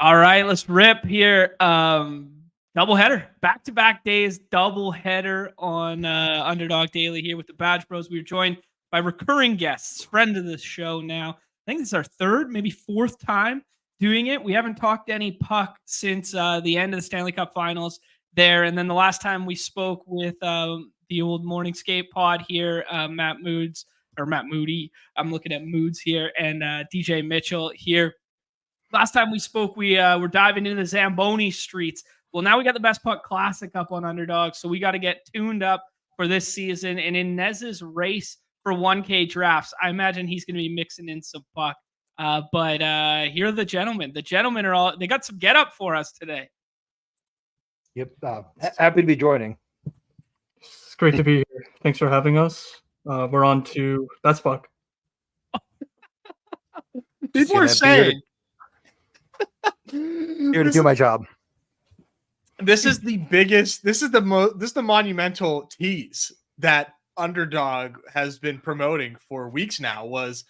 All right, let's rip here. Doubleheader, back-to-back days, doubleheader on Underdog Daily here with the Badge Bros. We were joined by recurring guests, friend of the show now. I think this is our third, maybe fourth time doing it. We haven't talked any puck since the end of the Stanley Cup Finals there, and then the last time we spoke with the old Morningscape pod here, Matt Moody. I'm looking at Moods here, and DJ Mitchell here. Last time we spoke, we were diving into the Zamboni streets. Well, now we got the Best Puck Classic up on Underdog, so we got to get tuned up for this season. And in Nez's race for 1K drafts, I imagine he's going to be mixing in some puck. But here are the gentlemen. The gentlemen they got some get up for us today. Yep. Happy to be joining. It's great to be here. Thanks for having us. We're on to Best Puck. People are saying here to do my job. This is the biggest. This is the monumental tease that Underdog has been promoting for weeks now. Was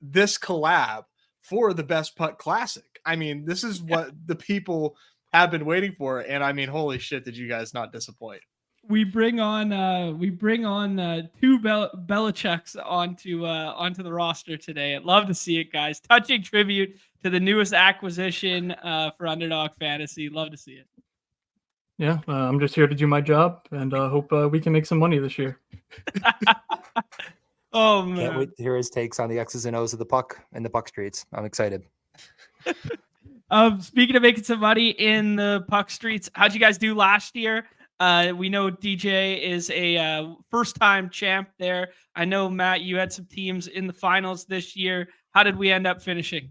this collab for the Best Puck Classic? I mean, this is what the people have been waiting for, and I mean, holy shit, did you guys not disappoint? We bring on two Belichick's onto the roster today. I'd love to see it, guys. Touching tribute to the newest acquisition for Underdog Fantasy. Love to see it. Yeah, I'm just here to do my job and hope we can make some money this year. Oh man! Can't wait to hear his takes on the X's and O's of the puck and the puck streets. I'm excited. Speaking of making some money in the puck streets, how'd you guys do last year? We know DJ is a first-time champ there. I know, Matt, you had some teams in the finals this year. How did we end up finishing?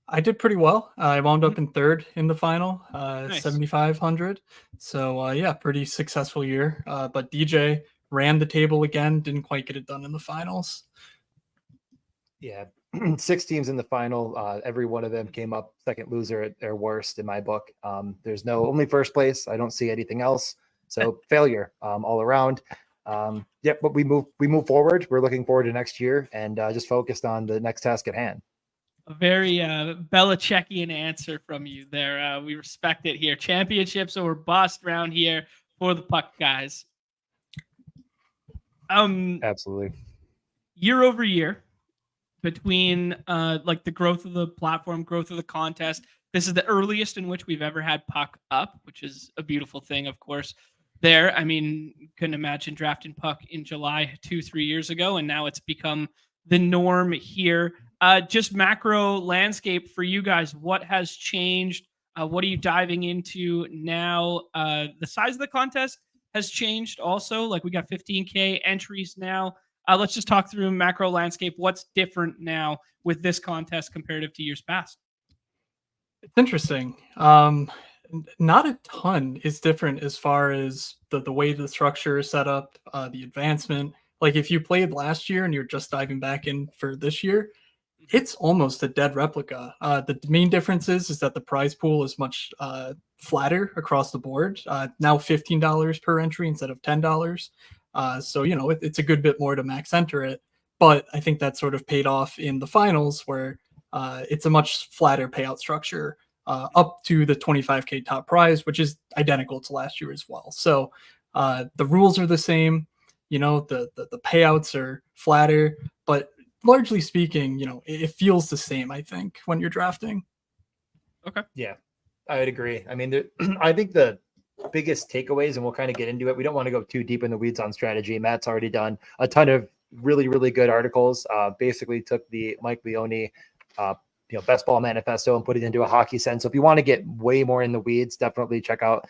I did pretty well. I wound up in third in the final, Nice. 7,500. So, yeah, pretty successful year. But DJ ran the table again, didn't quite get it done in the finals. Yeah, 6 teams in the final. Every one of them came up second loser at their worst in my book. There's only first place. I don't see anything else. So failure all around. But we move forward. We're looking forward to next year and just focused on the next task at hand. A very Belichickian answer from you there. We respect it here. Championships or bust round here for the puck guys. Absolutely. Year over year, between like the growth of the platform, growth of the contest, this is the earliest in which we've ever had puck up, which is a beautiful thing, of course. There, I mean, couldn't imagine drafting puck in July 2-3 years ago, and now it's become the norm here. Just macro landscape for you guys. What has changed? What are you diving into now? The size of the contest has changed also. Like we got 15K entries now. Let's just talk through macro landscape. What's different now with this contest comparative to years past? It's interesting. Not a ton is different as far as the way the structure is set up, the advancement. Like if you played last year and you're just diving back in for this year, it's almost a dead replica. The main difference is that the prize pool is much flatter across the board. Now $15 per entry instead of $10. So, you know, it's a good bit more to max enter it. But I think that sort of paid off in the finals where it's a much flatter payout structure up to the 25K top prize, which is identical to last year as well. So the rules are the same. You know, the payouts are flatter, but largely speaking, you know, it feels the same, I think, when you're drafting. Okay. Yeah, I would agree. I mean, I think the biggest takeaways, and we'll kind of get into it. We don't want to go too deep in the weeds on strategy. Matt's already done a ton of really, really good articles. Basically took the Mike Leone, best ball manifesto and put it into a hockey sense. So if you want to get way more in the weeds, definitely check out,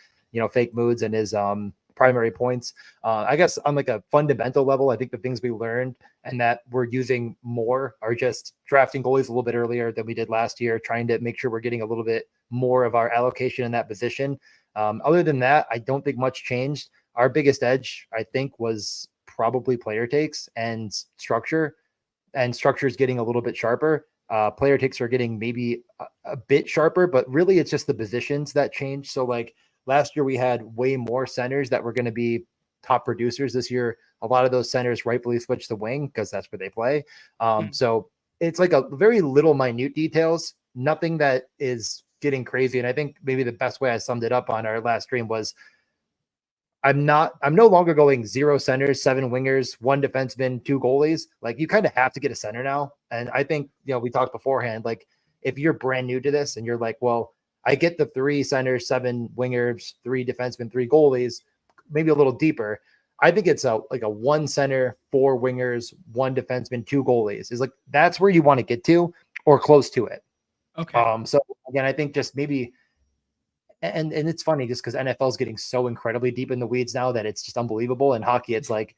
Fake Moods and his primary points. I guess on like a fundamental level, I think the things we learned and that we're using more are just drafting goalies a little bit earlier than we did last year, trying to make sure we're getting a little bit more of our allocation in that position. Other than that, I don't think much changed. Our biggest edge, I think, was probably player takes and structure, and structure is getting a little bit sharper. Player takes are getting maybe a bit sharper, but really it's just the positions that change. So like last year we had way more centers that were going to be top producers. This year, a lot of those centers rightfully switched to wing because that's where they play. So it's like a very little minute details, nothing that is getting crazy. And I think maybe the best way I summed it up on our last stream was I'm no longer going 0 centers, 7 wingers, 1 defenseman, 2 goalies. Like, you kind of have to get a center now. And I think, we talked beforehand, like, if you're brand new to this and you're like, well, I get the 3 centers, 7 wingers, 3 defensemen, 3 goalies, maybe a little deeper. I think it's a 1 center, 4 wingers, 1 defenseman, 2 goalies is like, that's where you want to get to or close to it. Okay. So again, I think just maybe, and it's funny just because NFL is getting so incredibly deep in the weeds now that it's just unbelievable. And hockey, it's like,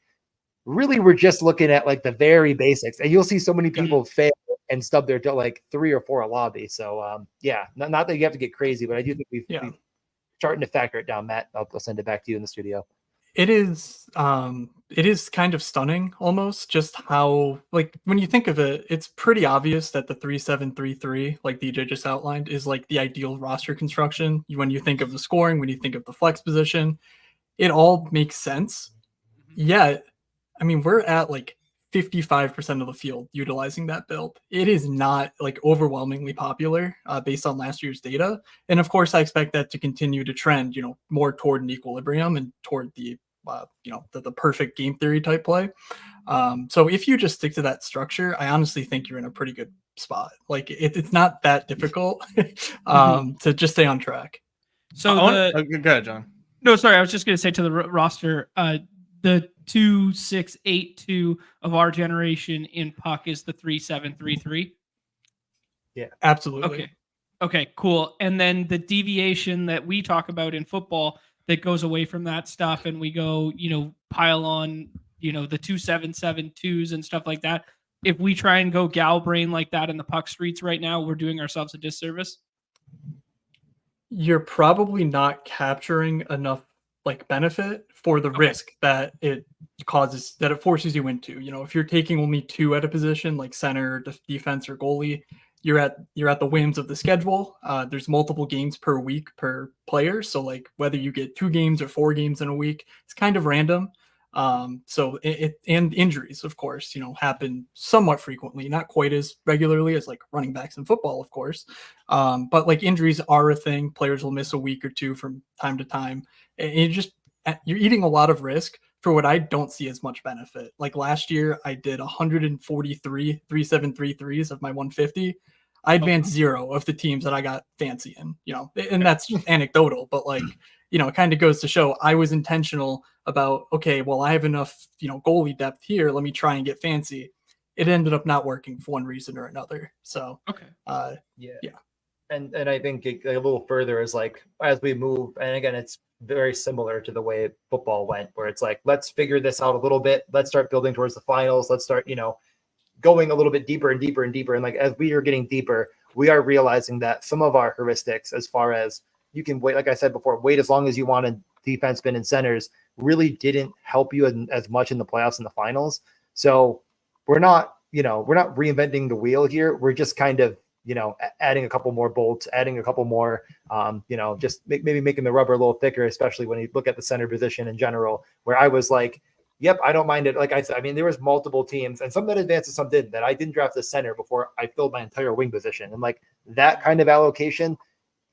really, we're just looking at like the very basics, and you'll see so many people fail and stub their toe like 3 or 4 a lobby. So not that you have to get crazy, but I do think we're starting to factor it down. Matt, I'll send it back to you in the studio. It is kind of stunning almost just how, like, when you think of it, it's pretty obvious that the 3-7-3-3, like DJ just outlined, is like the ideal roster construction. When you think of the scoring, when you think of the flex position, it all makes sense. Yet, I mean, we're at like 55% of the field utilizing that build. It is not like overwhelmingly popular based on last year's data. And of course, I expect that to continue to trend, more toward an equilibrium and toward the perfect game theory type play. So if you just stick to that structure, I honestly think you're in a pretty good spot. Like, it's not that difficult to just stay on track. So go ahead, John. No, sorry, I was just going to say to the roster, the 2-6-8-2 of our generation in puck is the 3-7-3-3. Yeah, absolutely. Okay, cool. And then the deviation that we talk about in football that goes away from that stuff, and we go, pile on, the 2-7-7-2s and stuff like that. If we try and go gal brain like that in the puck streets right now, we're doing ourselves a disservice. You're probably not capturing enough like benefit for the risk that it causes, that it forces you into. If you're taking only 2 at a position like center, defense, or goalie, you're at the whims of the schedule. There's multiple games per week per player, so like whether you get 2 games or 4 games in a week, it's kind of random. So and injuries, of course, happen somewhat frequently, not quite as regularly as like running backs in football, of course. But like injuries are a thing. Players will miss a week or 2 from time to time. And you're eating a lot of risk for what I don't see as much benefit. Like last year, I did 143 3-7-3-3s of my 150. I advanced 0 of the teams that I got fancy in, and that's just anecdotal, but like, it kind of goes to show I was intentional about, okay, well, I have enough, goalie depth here. Let me try and get fancy. It ended up not working for one reason or another. So, And I think a little further is like, as we move, and again, it's very similar to the way football went, where it's like, let's figure this out a little bit. Let's start building towards the finals. Let's start, going a little bit deeper and deeper and deeper. And like, as we are getting deeper, we are realizing that some of our heuristics, as far as you can wait, like I said before, wait as long as you want in defensemen and centers, really didn't help you as much in the playoffs and the finals. So we're not reinventing the wheel here. We're just kind of, adding a couple more bolts, adding a couple more, just maybe making the rubber a little thicker, especially when you look at the center position in general, where I was like, yep, I don't mind it. Like I said, I mean, there was multiple teams and some that advanced and some didn't, that I didn't draft the center before I filled my entire wing position. And like that kind of allocation,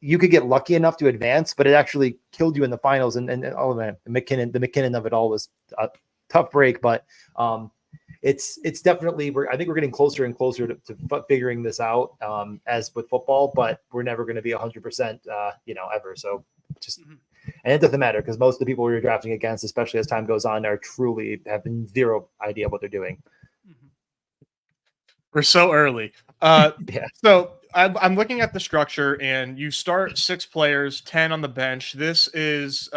you could get lucky enough to advance, but it actually killed you in the finals. And oh man, the McKinnon of it all was a tough break, but it's definitely, I think we're getting closer and closer to figuring this out as with football, but we're never going to be 100%, ever. So just, and it doesn't matter because most of the people we're drafting against, especially as time goes on, are truly having 0 idea what they're doing. We're so early. So I'm looking at the structure, and you start 6 players, 10 on the bench. This is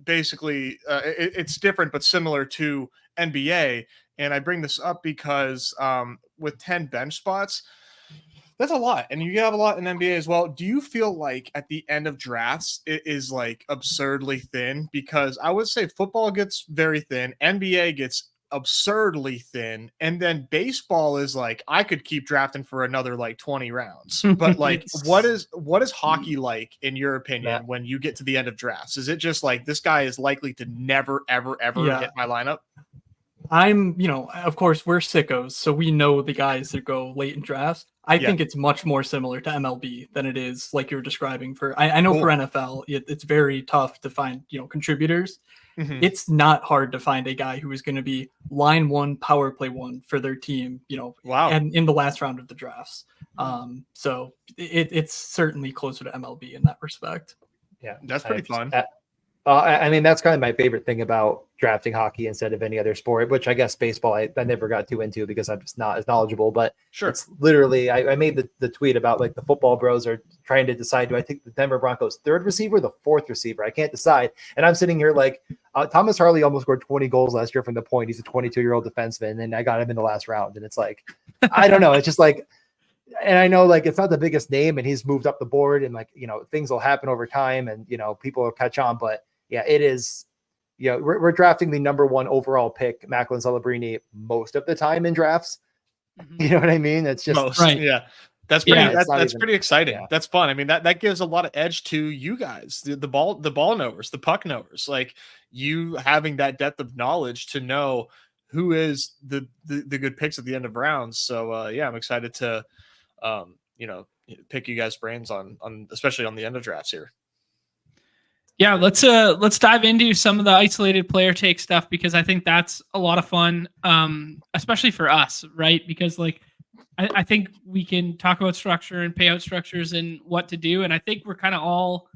basically it's different but similar to NBA. And I bring this up because with 10 bench spots, that's a lot. And you have a lot in NBA as well. Do you feel like at the end of drafts, it is like absurdly thin? Because I would say football gets very thin. NBA gets absurdly thin. And then baseball is like, I could keep drafting for another like 20 rounds. But like, what is hockey like in your opinion when you get to the end of drafts? Is it just like, this guy is likely to never, ever, ever hit my lineup? I'm, of course, we're sickos, so we know the guys that go late in drafts. I think it's much more similar to MLB than it is like you're describing for. I know for NFL, it's very tough to find contributors. Mhm. It's not hard to find a guy who is going to be line one, power play one for their team. Wow. And in the last round of the drafts. So it's certainly closer to MLB in that respect. Yeah, That's pretty fun. I mean, that's kind of my favorite thing about drafting hockey instead of any other sport, which I guess baseball I never got too into because I'm just not as knowledgeable. But Sure. It's literally, I made the tweet about like the football bros are trying to decide, do I take the Denver Broncos third receiver or the fourth receiver? I can't decide. And I'm sitting here like Thomas Harley almost scored 20 goals last year from the point. He's a 22-year-old defenseman, and I got him in the last round. And it's like, I don't know. It's just like, and I know like it's not the biggest name and he's moved up the board and like, things will happen over time and, people will catch on. But yeah, it is, we're drafting the number one overall pick, Macklin Celebrini, most of the time in drafts. Mm-hmm. You know what I mean? It's just Most, right. Yeah. That's pretty, Yeah, that's pretty exciting. Yeah. That's fun. I mean, that gives a lot of edge to you guys, the ball knowers, the puck knowers, like you having that depth of knowledge to know who is the good picks at the end of rounds. So yeah, I'm excited to, pick you guys' brains on especially on the end of drafts here. Yeah, let's dive into some of the isolated player take stuff because I think that's a lot of fun, especially for us, right? Because like I think we can talk about structure and payout structures and what to do, and I think we're kind of all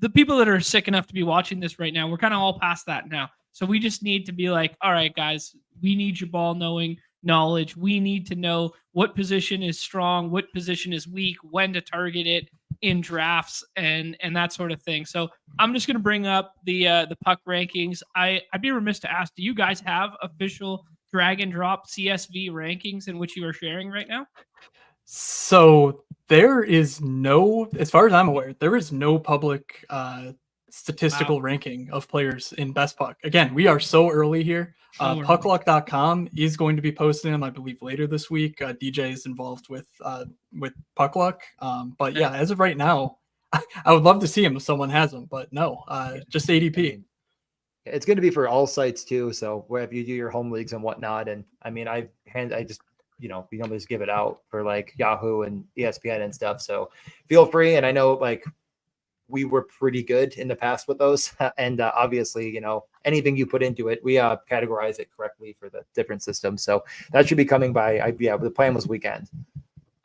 the people that are sick enough to be watching this right now. We're kind of all past that now, so we just need to be like, all right, guys, we need your ball knowledge. We need to know what position is strong, what position is weak, when to target it in drafts and that sort of thing. So I'm just going to bring up the puck rankings. I'd be remiss to ask, do you guys have official drag and drop CSV rankings in which you are sharing right now? So there is no, as far as I'm aware, there is no public statistical ranking of players in Best Puck. Again, we are so early here. Puckluck.com is going to be posting them, I believe, later this week. DJ is involved with Puckluck. But yeah, as of right now, I would love to see him if someone has them, but no, just ADP. I mean, it's going to be for all sites too. So wherever you do your home leagues and whatnot. And I mean, we normally just give it out for like Yahoo and ESPN and stuff. So feel free. And I know like we were pretty good in the past with those. And obviously, anything you put into it, we categorize it correctly for the different systems. So that should be coming by, the plan was weekend.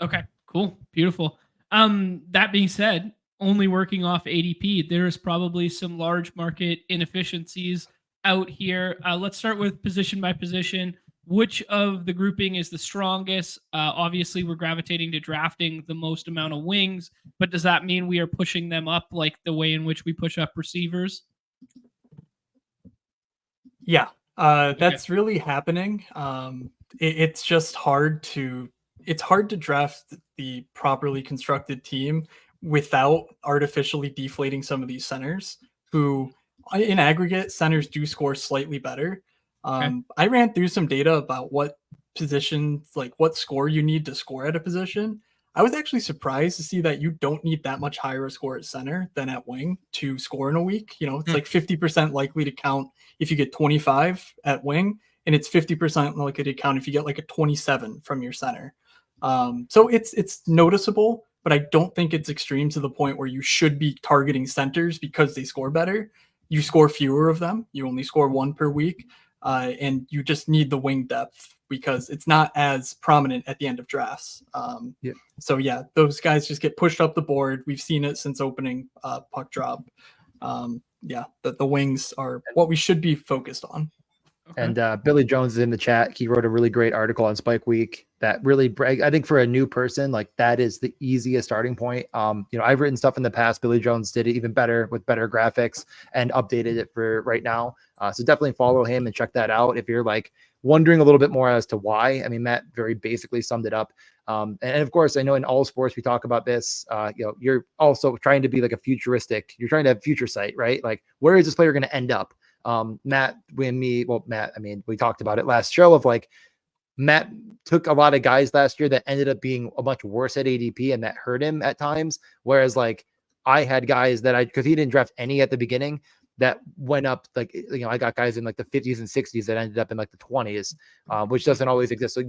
Okay, cool. Beautiful. That being said, only working off ADP, there is probably some large market inefficiencies out here. Let's start with position by position. Which of the grouping is the strongest? Obviously, we're gravitating to drafting the most amount of wings, but does that mean we are pushing them up like the way in which we push up receivers? Yeah, that's really happening. It's just hard to draft the properly constructed team without artificially deflating some of these centers who in aggregate centers do score slightly better. I ran through some data about what positions, like what score you need to score at a position. I was actually surprised to see that you don't need that much higher a score at center than at wing to score in a week. It's like 50% likely to count if you get 25 at wing, and it's 50% likely to count if you get like a 27 from your center. So it's noticeable, but I don't think it's extreme to the point where you should be targeting centers because they score better. You score fewer of them. You only score one per week. And you just need the wing depth because it's not as prominent at the end of drafts. So yeah, those guys just get pushed up the board. We've seen it since opening puck drop. The wings are what we should be focused on. Okay. And Billy Jones is in the chat. He wrote a really great article on Spike Week that really, I think for a new person, like that is the easiest starting point. I've written stuff in the past. Billy Jones did it even better with better graphics and updated it for right now. So definitely follow him and check that out if you're like wondering a little bit more as to why. I mean, Matt very basically summed it up. And of course, I know in all sports we talk about this. You're also trying to be like you're trying to have future sight, right? Like where is this player going to end up? Matt, we talked about it last show of like Matt took a lot of guys last year that ended up being a much worse at ADP and that hurt him at times. Whereas like I had guys because he didn't draft any at the beginning that went up like, I got guys in like the 50s and 60s that ended up in like the 20s, which doesn't always exist. So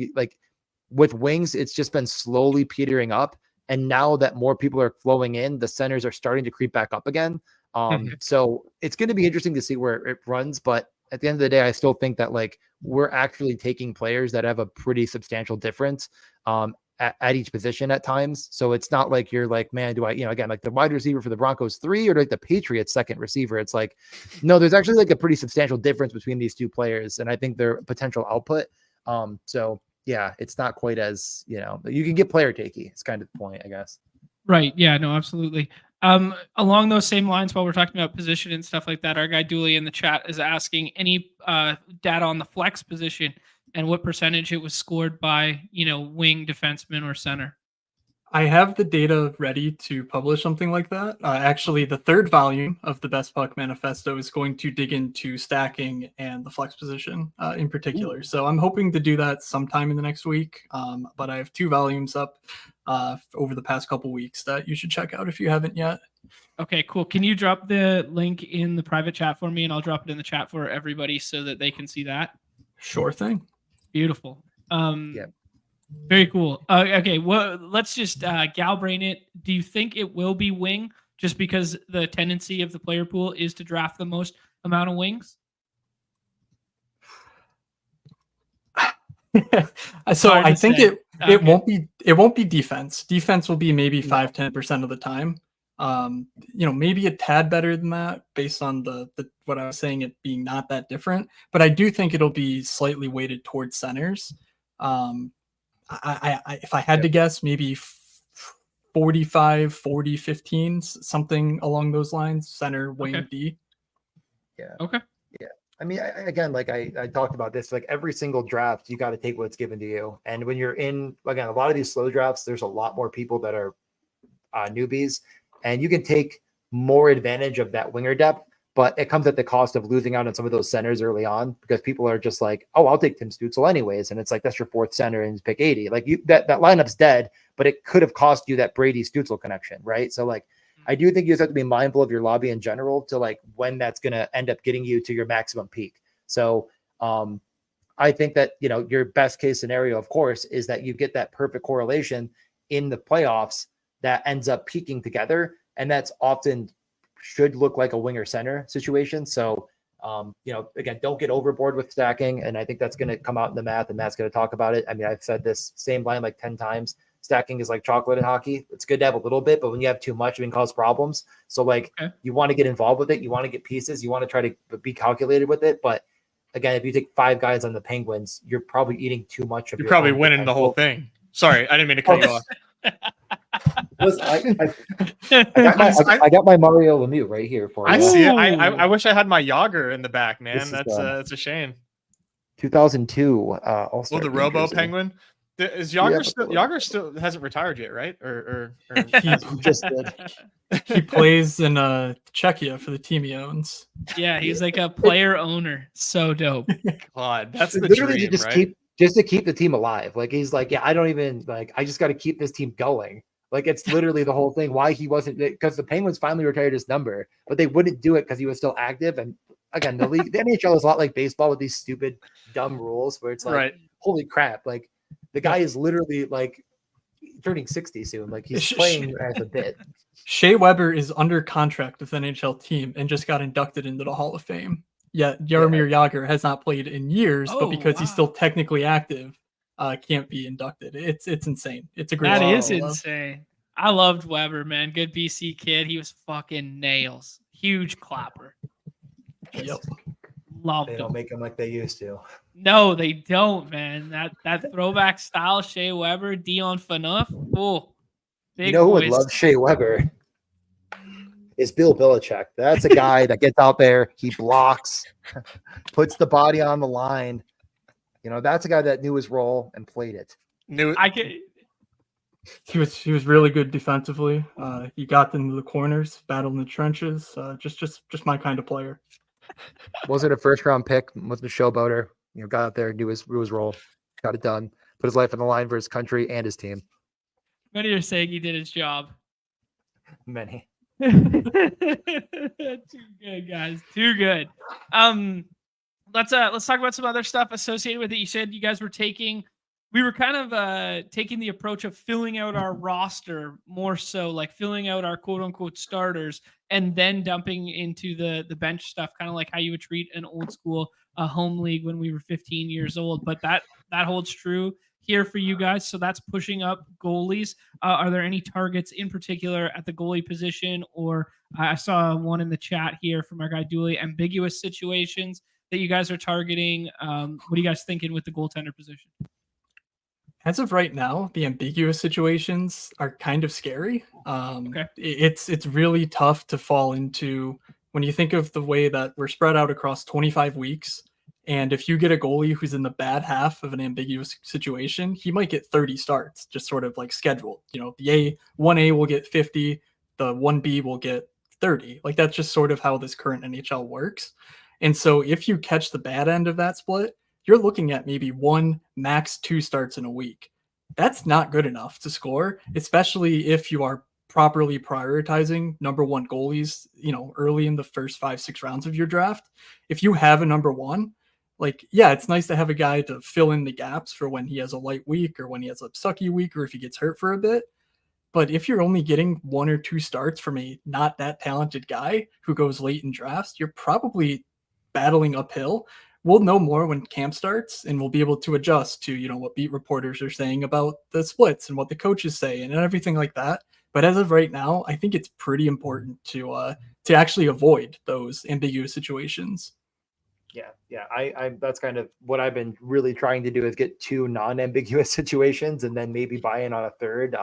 with wings, it's just been slowly petering up. And now that more people are flowing in, the centers are starting to creep back up again. So it's going to be interesting to see where it runs. But at the end of the day, I still think that like we're actually taking players that have a pretty substantial difference at each position at times. So it's not like you're like, man, do I, again, like the wide receiver for the Broncos 3 or like the Patriots second receiver. It's like, no, there's actually like a pretty substantial difference between these two players. And I think their potential output. So yeah, it's not quite as, you can get player takey. It's kind of the point, I guess. Right. Yeah, no, absolutely. Along those same lines, while we're talking about position and stuff like that, our guy Dooley in the chat is asking any data on the flex position and what percentage it was scored by, wing, defenseman, or center. I have the data ready to publish something like that. Actually, the third volume of the Best Puck Manifesto is going to dig into stacking and the flex position in particular. Ooh. So I'm hoping to do that sometime in the next week. But I have 2 volumes up over the past couple weeks that you should check out if you haven't yet. Okay, cool. Can you drop the link in the private chat for me, and I'll drop it in the chat for everybody so that they can see that? Sure thing. Beautiful. Yeah. Very cool. Okay, well, let's just gal-brain it. Do you think it will be wing just because the tendency of the player pool is to draft the most amount of wings? So I think it won't be defense. Defense will be maybe 5-10% of the time. Maybe a tad better than that based on the what I was saying, it being not that different. But I do think it'll be slightly weighted towards centers. If I had to guess, maybe 45, 40, 15, something along those lines, center, wing, D. Yeah. Okay. Yeah. I mean, I talked about this, like every single draft, you got to take what's given to you. And when you're in, again, a lot of these slow drafts, there's a lot more people that are newbies, and you can take more advantage of that winger depth. But it comes at the cost of losing out on some of those centers early on because people are just like, oh, I'll take Tim Stützle anyways. And it's like, that's your 4th center and pick 80. Like that lineup's dead, but it could have cost you that Brady Stützle connection. Right. So like, I do think you just have to be mindful of your lobby in general to like when that's going to end up getting you to your maximum peak. So I think that, your best case scenario, of course, is that you get that perfect correlation in the playoffs that ends up peaking together. And that's often should look like a winger center situation. So, again, don't get overboard with stacking. And I think that's going to come out in the math, and Matt's going to talk about it. I mean, I've said this same line like 10 times. Stacking is like chocolate in hockey. It's good to have a little bit, but when you have too much, it can cause problems. So like you want to get involved with it. You want to get pieces. You want to try to be calculated with it. But again, if you take 5 guys on the Penguins, you're probably eating too much of You're probably winning the whole thing. Sorry, I didn't mean to cut you off. Listen, I got my Mario Lemieux right here for you. I see it. I wish I had my Yager in the back, man. That's a shame. 2002 All-Star. Well, the Robo Penguin. Is Yager still hasn't retired yet, right? Or he just did. He plays in Czechia for the team he owns. Yeah, he's like a player owner. So dope. God, that's the literally dream, just right? to keep the team alive. Like he's like, yeah, I don't even like. I just got to keep this team going. Like it's literally the whole thing. Why he wasn't, because the Penguins finally retired his number, but they wouldn't do it because he was still active. And again, the league, the NHL is a lot like baseball with these stupid, dumb rules where it's like, holy crap, like the guy is literally like turning 60 soon. Like he's playing as a bit. Shea Weber is under contract with an NHL team and just got inducted into the Hall of Fame. Yet Jaromir Jagr has not played in years, but because he's still technically active, can't be inducted. It's insane. It's a great. That is insane. I loved Weber, man. Good BC kid. He was fucking nails. Huge clapper. Yep. Loved They don't make him like they used to. No, they don't, man. That throwback style, Shea Weber, Dion Phaneuf. Oh, big who would love Shea Weber? Is Bill Belichick. That's a guy that gets out there, he blocks, puts the body on the line. That's a guy that knew his role and played it. He was really good defensively. He got into the corners, battled in the trenches. Just my kind of player. Wasn't a first round pick, wasn't a showboater. Got out there, knew his role, got it done, put his life on the line for his country and his team. Many are saying he did his job. Many. Too good, guys. Too good. Let's talk about some other stuff associated with it. You said you guys were taking we were kind of taking the approach of filling out our roster more so, like filling out our quote unquote starters and then dumping into the bench stuff, kind of like how you would treat an old school home league when we were 15 years old. But that holds true here for you guys. So that's pushing up goalies. Are there any targets in particular at the goalie position? Or I saw one in the chat here from our guy Dooley, ambiguous situations that you guys are targeting. What are you guys thinking with the goaltender position? As of right now, the ambiguous situations are kind of scary. Okay. It's really tough to fall into when you think of the way that we're spread out across 25 weeks. And if you get a goalie who's in the bad half of an ambiguous situation, he might get 30 starts, just sort of like scheduled. You know, the 1A will get 50, the 1B will get 30. Like that's just sort of how this current NHL works. And so if you catch the bad end of that split, you're looking at maybe 1, max 2 starts in a week. That's not good enough to score, especially if you are properly prioritizing number 1 goalies, you know, early in the first 5-6 rounds of your draft. If you have a number 1, like, yeah, it's nice to have a guy to fill in the gaps for when he has a light week or when he has a sucky week or if he gets hurt for a bit. But if you're only getting 1 or 2 starts from a not that talented guy who goes late in drafts, you're probably battling uphill. We'll know more when camp starts and we'll be able to adjust to, you know, what beat reporters are saying about the splits and what the coaches say and everything like that. But as of right now, I think it's pretty important to actually avoid those ambiguous situations. Yeah. I that's kind of what I've been really trying to do is get 2 non-ambiguous situations and then maybe buy in on a third.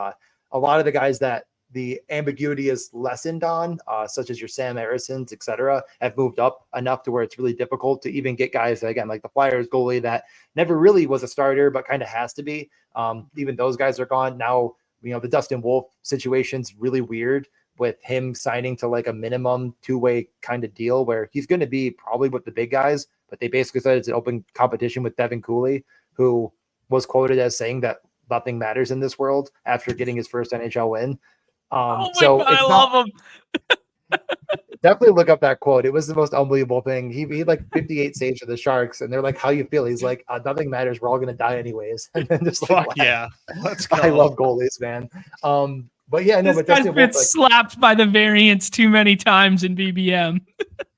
A lot of the guys that the ambiguity is lessened on, such as your Sam Harrisons, et cetera, have moved up enough to where it's really difficult to even get guys, again, like the Flyers goalie that never really was a starter, but kind of has to be. Even those guys are gone. Now, you know, the Dustin Wolf situation's really weird with him signing to like a minimum 2-way kind of deal where he's going to be probably with the big guys, but they basically said it's an open competition with Devin Cooley, who was quoted as saying that nothing matters in this world after getting his first NHL win. Oh my So God, it's I love him. Definitely look up that quote. It was the most unbelievable thing. He had like 58 saves for the Sharks, and they're like, "How you feel?" He's like, "Nothing matters. We're all gonna die anyways." And then just like, Fuck yeah, let's go. I love goalies, man. But yeah, no, This but guy's Dustin been Wolf, like, slapped by the variants too many times in BBM.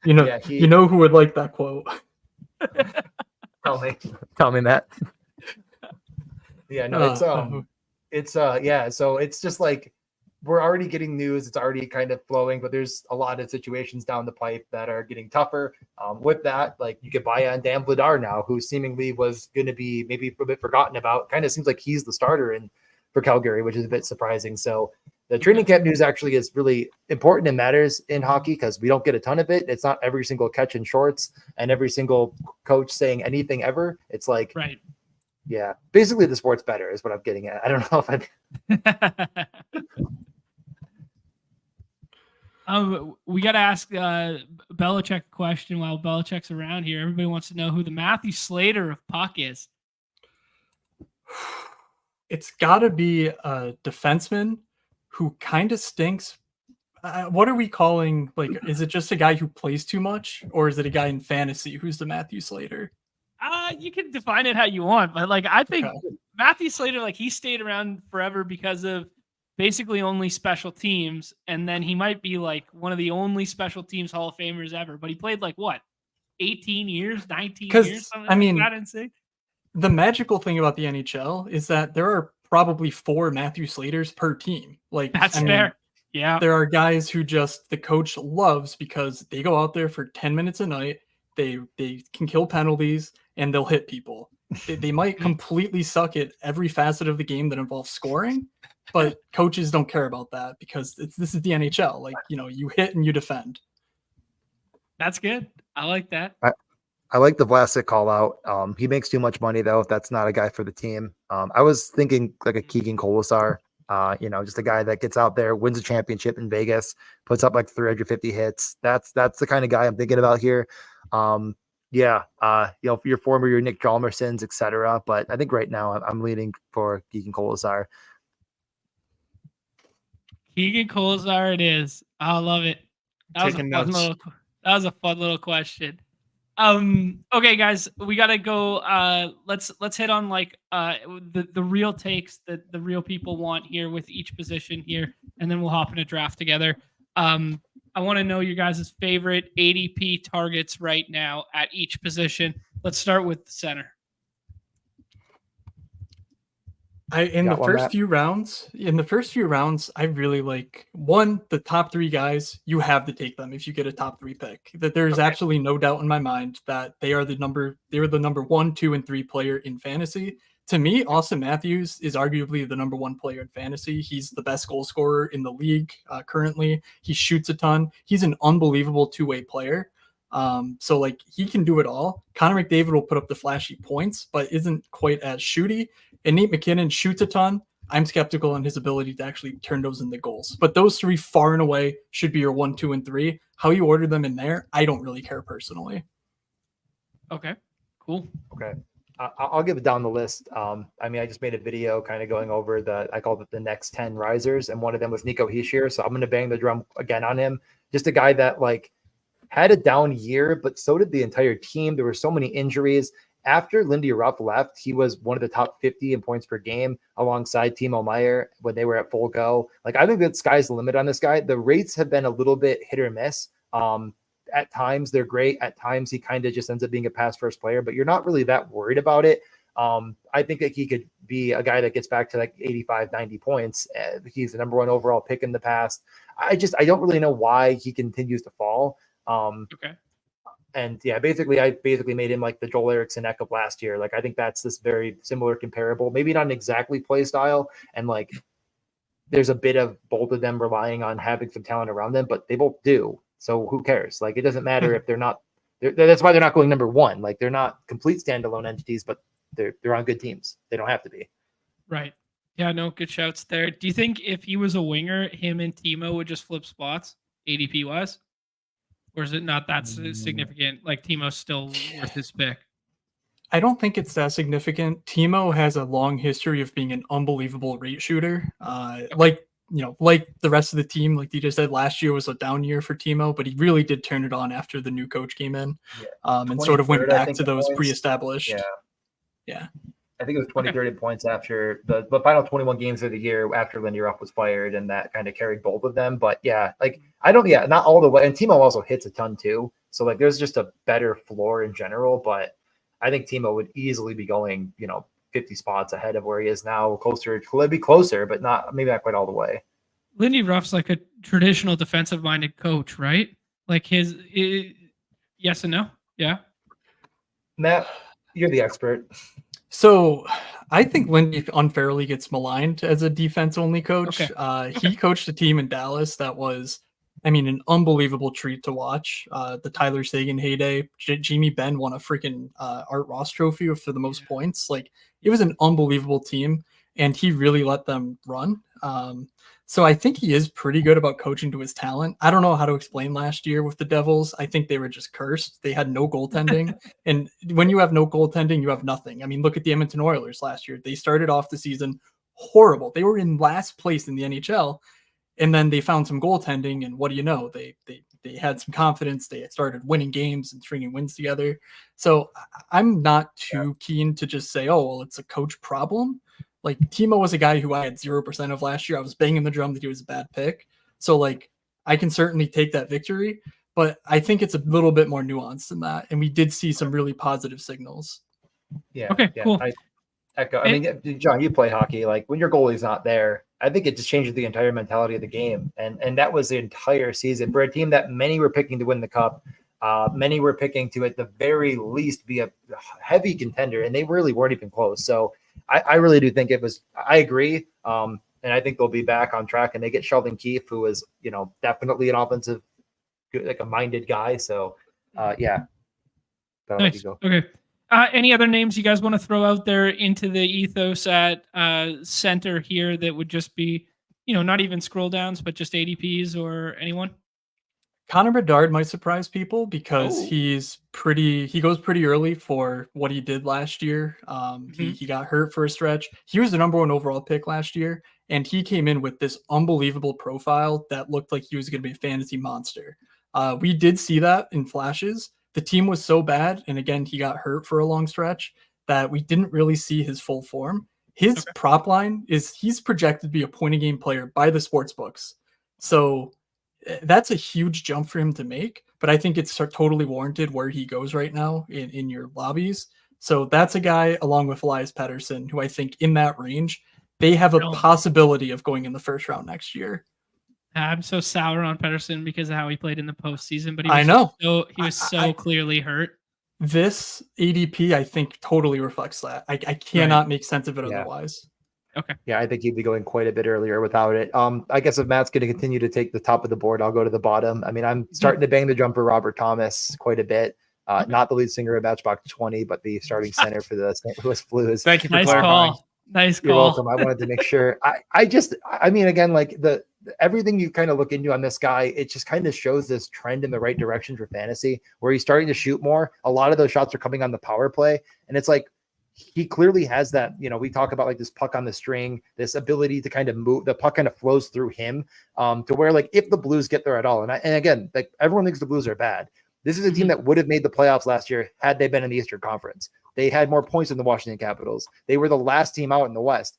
You know, Yeah, you know who would like that quote? tell me, Matt. Yeah, no, yeah. So it's just like we're already getting news. It's already kind of flowing, but there's a lot of situations down the pipe that are getting tougher. With that, like you could buy on Dan Vladar now, who seemingly was going to be maybe a bit forgotten about. Kind of seems like he's the starter for Calgary, which is a bit surprising. So the training camp news actually is really important and matters in hockey because we don't get a ton of it. It's not every single catch in shorts and every single coach saying anything ever. It's like, right. Yeah, basically the sport's better is what I'm getting at. I don't know if we got to ask Belichick a question while Belichick's around here. Everybody wants to know who the Matthew Slater of puck is. It's got to be a defenseman who kind of stinks. What are we calling? Like, is it just a guy who plays too much, or is it a guy in fantasy who's the Matthew Slater? You can define it how you want, but like I think Matthew Slater, like he stayed around forever because of basically only special teams, and then he might be like one of the only special teams Hall of Famers ever. But he played like what, 18 years, 19 years, something like that. Insane. The magical thing about the NHL is that there are probably 4 Matthew Slaters per team. Like that's fair. Yeah, there are guys who just the coach loves because they go out there for 10 minutes a night. They can kill penalties and they'll hit people. They might completely suck at every facet of the game that involves scoring, but coaches don't care about that because this is the NHL. Like, you know, you hit and you defend. That's good. I like that. I like the Vlasic call out. He makes too much money though. That's not a guy for the team. I was thinking like a Keegan Colasar, just a guy that gets out there, wins a championship in Vegas, puts up like 350 hits. That's the kind of guy I'm thinking about here. Your Nick Hjalmarssons, etc. But I think right now I'm leaning for Keegan Colasar. Keegan Colasar it is. I love it. That was a fun little question. Okay, guys, we gotta go. Let's hit on like the real takes that the real people want here with each position here, and then we'll hop in a draft together. I want to know your guys' favorite ADP targets right now at each position. Let's start with the center. In Got the one, first Matt? few rounds, I really like the top 3 guys. You have to take them if you get a top 3 pick. That there's Okay. absolutely no doubt in my mind that they are the number 1, 2, and 3 player in fantasy. To me, Austin Matthews is arguably the number 1 player in fantasy. He's the best goal scorer in the league currently. He shoots a ton. He's an unbelievable two-way player. So like he can do it all. Connor McDavid will put up the flashy points, but isn't quite as shooty. And Nate McKinnon shoots a ton. I'm skeptical on his ability to actually turn those into goals. But those 3 far and away should be your 1, 2, and 3. How you order them in there, I don't really care personally. Okay, cool. Okay. I'll give it down the list. I mean, I just made a video kind of going over I called it the next 10 risers, and one of them was Nico Hischier. So I'm going to bang the drum again on him. Just a guy that like had a down year, but so did the entire team. There were so many injuries. After Lindy Ruff left, he was one of the top 50 in points per game alongside Timo Meier when they were at full go. Like, I think that sky's the limit on this guy. The rates have been a little bit hit or miss. At times they're great. At times he kind of just ends up being a pass first player, but you're not really that worried about it. I think that he could be a guy that gets back to like 85, 90 points. He's the number 1 overall pick in the past. I don't really know why he continues to fall. Okay. And yeah, I basically made him like the Joel Eriksson Ek of last year. Like, I think that's this very similar comparable, maybe not an exactly play style. And like, there's a bit of both of them relying on having some talent around them, but they both do. So who cares? Like, it doesn't matter if they're not, that's why they're not going number 1. Like, they're not complete standalone entities, but they're on good teams. They don't have to be. Right. Yeah, no, good shouts there. Do you think if he was a winger, him and Timo would just flip spots, ADP wise? Or is it not that significant? Like, Timo's still worth his pick? I don't think it's that significant. Timo has a long history of being an unbelievable rate shooter. Like the rest of the team, like DJ said, last year was a down year for Timo, but he really did turn it on after the new coach came in, and sort of went back to those pre-established. Yeah. I think it was 20, 30 points after the final 21 games of the year after Lindy Ruff was fired, and that kind of carried both of them. But yeah, like not all the way. And Timo also hits a ton too. So like there's just a better floor in general. But I think Timo would easily be going, 50 spots ahead of where he is now, closer. Could be closer, but maybe not quite all the way. Lindy Ruff's like a traditional defensive minded coach, right? Like yes and no. Yeah. Matt, you're the expert. So I think Lindy unfairly gets maligned as a defense-only coach. Okay. He coached a team in Dallas that was, an unbelievable treat to watch. The Tyler Seguin heyday. Jamie Benn won a freaking Art Ross trophy for the most points. Like, it was an unbelievable team, and he really let them run. So I think he is pretty good about coaching to his talent. I don't know how to explain last year with the Devils. I think they were just cursed. They had no goaltending. And when you have no goaltending, you have nothing. I mean, look at the Edmonton Oilers last year. They started off the season horrible. They were in last place in the NHL. And then they found some goaltending. And what do you know? They had some confidence. They started winning games and stringing wins together. So I'm not too keen to just say, oh, well, it's a coach problem. Like, Timo was a guy who I had 0% of last year. I was banging the drum that he was a bad pick. So, like, I can certainly take that victory, but I think it's a little bit more nuanced than that. And we did see some really positive signals. Yeah. Okay, yeah, cool. I echo. I mean, John, you play hockey. Like, when your goalie's not there, I think it just changes the entire mentality of the game. And that was the entire season for a team that many were picking to win the cup. Many were picking to, at the very least, be a heavy contender, and they really weren't even close. So I really do think I agree. And I think they'll be back on track, and they get Sheldon Keefe, who is, definitely an offensive, like a minded guy. So yeah. Nice. Okay. Any other names you guys want to throw out there into the ethos at center here that would just be, not even scroll downs, but just ADPs or anyone? Connor Bedard might surprise people because he goes pretty early for what he did last year. He got hurt for a stretch. He was the number 1 overall pick last year, and he came in with this unbelievable profile that looked like he was going to be a fantasy monster. We did see that in flashes. the team was so bad, and again, he got hurt for a long stretch, that we didn't really see his full form. His prop line is he's projected to be a point a game player by the sports books. So that's a huge jump for him to make, but I think it's totally warranted where he goes right now in your lobbies. So that's a guy along with Elias Pettersson, who I think in that range, they have a possibility of going in the first round next year. I'm so sour on Pettersson because of how he played in the postseason, but he was so clearly hurt. This ADP, I think, totally reflects that. I cannot make sense of it otherwise. Okay. Yeah, I think he'd be going quite a bit earlier without it. I guess if Matt's going to continue to take the top of the board, I'll go to the bottom. I mean, I'm starting to bang the drum for Robert Thomas quite a bit. Not the lead singer of Matchbox 20, but the starting center for the St. Louis Blues. Thank you for nice clarifying. Call. Nice call. You're welcome. I wanted to make sure. I mean, again, like everything you kind of look into on this guy, it just kind of shows this trend in the right direction for fantasy, where he's starting to shoot more. A lot of those shots are coming on the power play, and it's like he clearly has that. You know, we talk about like this puck on the string, this ability to kind of move. The puck kind of flows through him to where like if the Blues get there at all, and again, like everyone thinks the Blues are bad. This is a team that would have made the playoffs last year had they been in the Eastern Conference. They had more points than the Washington Capitals. They were the last team out in the West.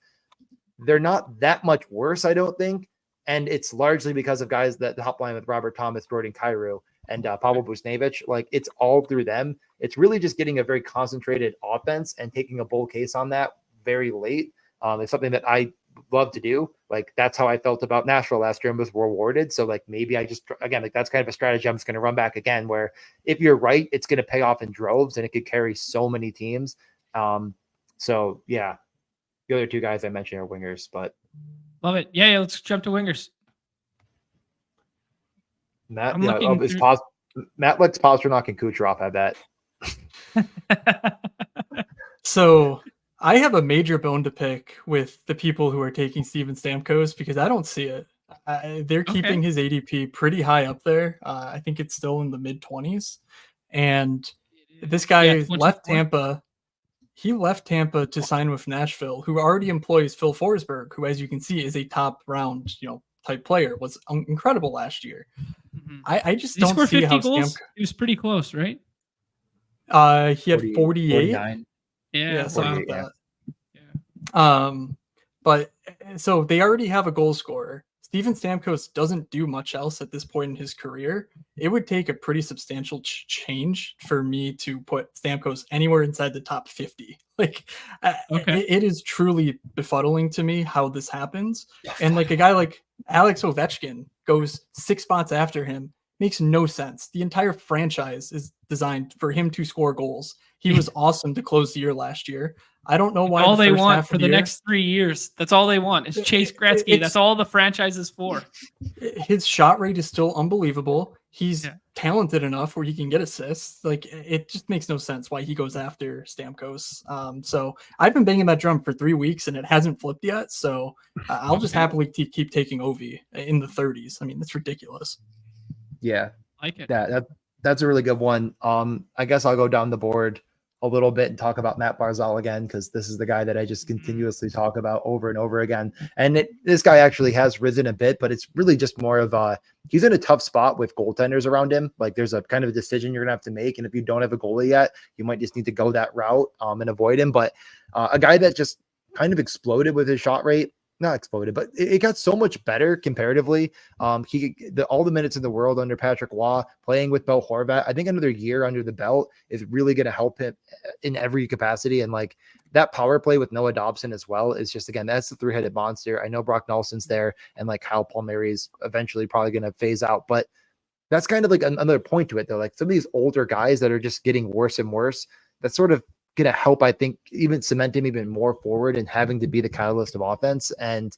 They're not that much worse, I don't think. And it's largely because of guys that the top line with Robert Thomas, Jordan Kyrou, and Pavel Buchnevich. Like it's all through them. It's really just getting a very concentrated offense and taking a bull case on that very late. It's something that I love to do. Like that's how I felt about Nashville last year and was rewarded. So like maybe I just, again, like that's kind of a strategy I'm just going to run back again, where if you're right, it's going to pay off in droves and it could carry so many teams. So yeah, the other two guys I mentioned are wingers, but love it. Yeah, let's jump to wingers. Matt, Matt likes Pasternak and Kucherov, I bet. So I have a major bone to pick with the people who are taking Steven Stamkos because I don't see it. They're keeping his ADP pretty high up there. I think it's still in the mid-20s. And this guy left Tampa. He left Tampa to sign with Nashville, who already employs Phil Forsberg, who, as you can see, is a top round, type player. Was incredible last year. I just don't see how goals? He was pretty close, right? He had 48. 49. Yeah, something like that. But so they already have a goal scorer. Steven Stamkos doesn't do much else at this point in his career. It would take a pretty substantial change for me to put Stamkos anywhere inside the top 50. Like, it is truly befuddling to me how this happens. And like a guy like Alex Ovechkin goes 6 spots after him. Makes no sense. The entire franchise is designed for him to score goals. He was awesome to close the year last year. I don't know why. All they want for the next 3 years. That's all they want is Chase Gretzky. That's all the franchise is for. His shot rate is still unbelievable. He's talented enough where he can get assists. Like it just makes no sense why he goes after Stamkos. So I've been banging that drum for 3 weeks and it hasn't flipped yet. So I'll just happily keep taking Ovi in the 30s. I mean, that's ridiculous. Yeah, like it. That's a really good one. I guess I'll go down the board a little bit and talk about Matt Barzal again, because this is the guy that I just continuously talk about over and over again. And this guy actually has risen a bit, but it's really just more of he's in a tough spot with goaltenders around him. Like there's a kind of a decision you're gonna have to make, and if you don't have a goalie yet, you might just need to go that route and avoid him. But a guy that just kind of exploded with his shot rate. Not exploded, but it got so much better comparatively. All the minutes in the world under Patrick Waugh, playing with Bo Horvat, I think another year under the belt is really going to help him in every capacity. And like that power play with Noah Dobson as well is just, again, that's the three-headed monster. I know Brock Nelson's there, and like Kyle Palmieri's eventually probably going to phase out, but that's kind of like another point to it though. Like some of these older guys that are just getting worse and worse, that's sort of going to help, I think, even cement him even more forward and having to be the catalyst of offense. And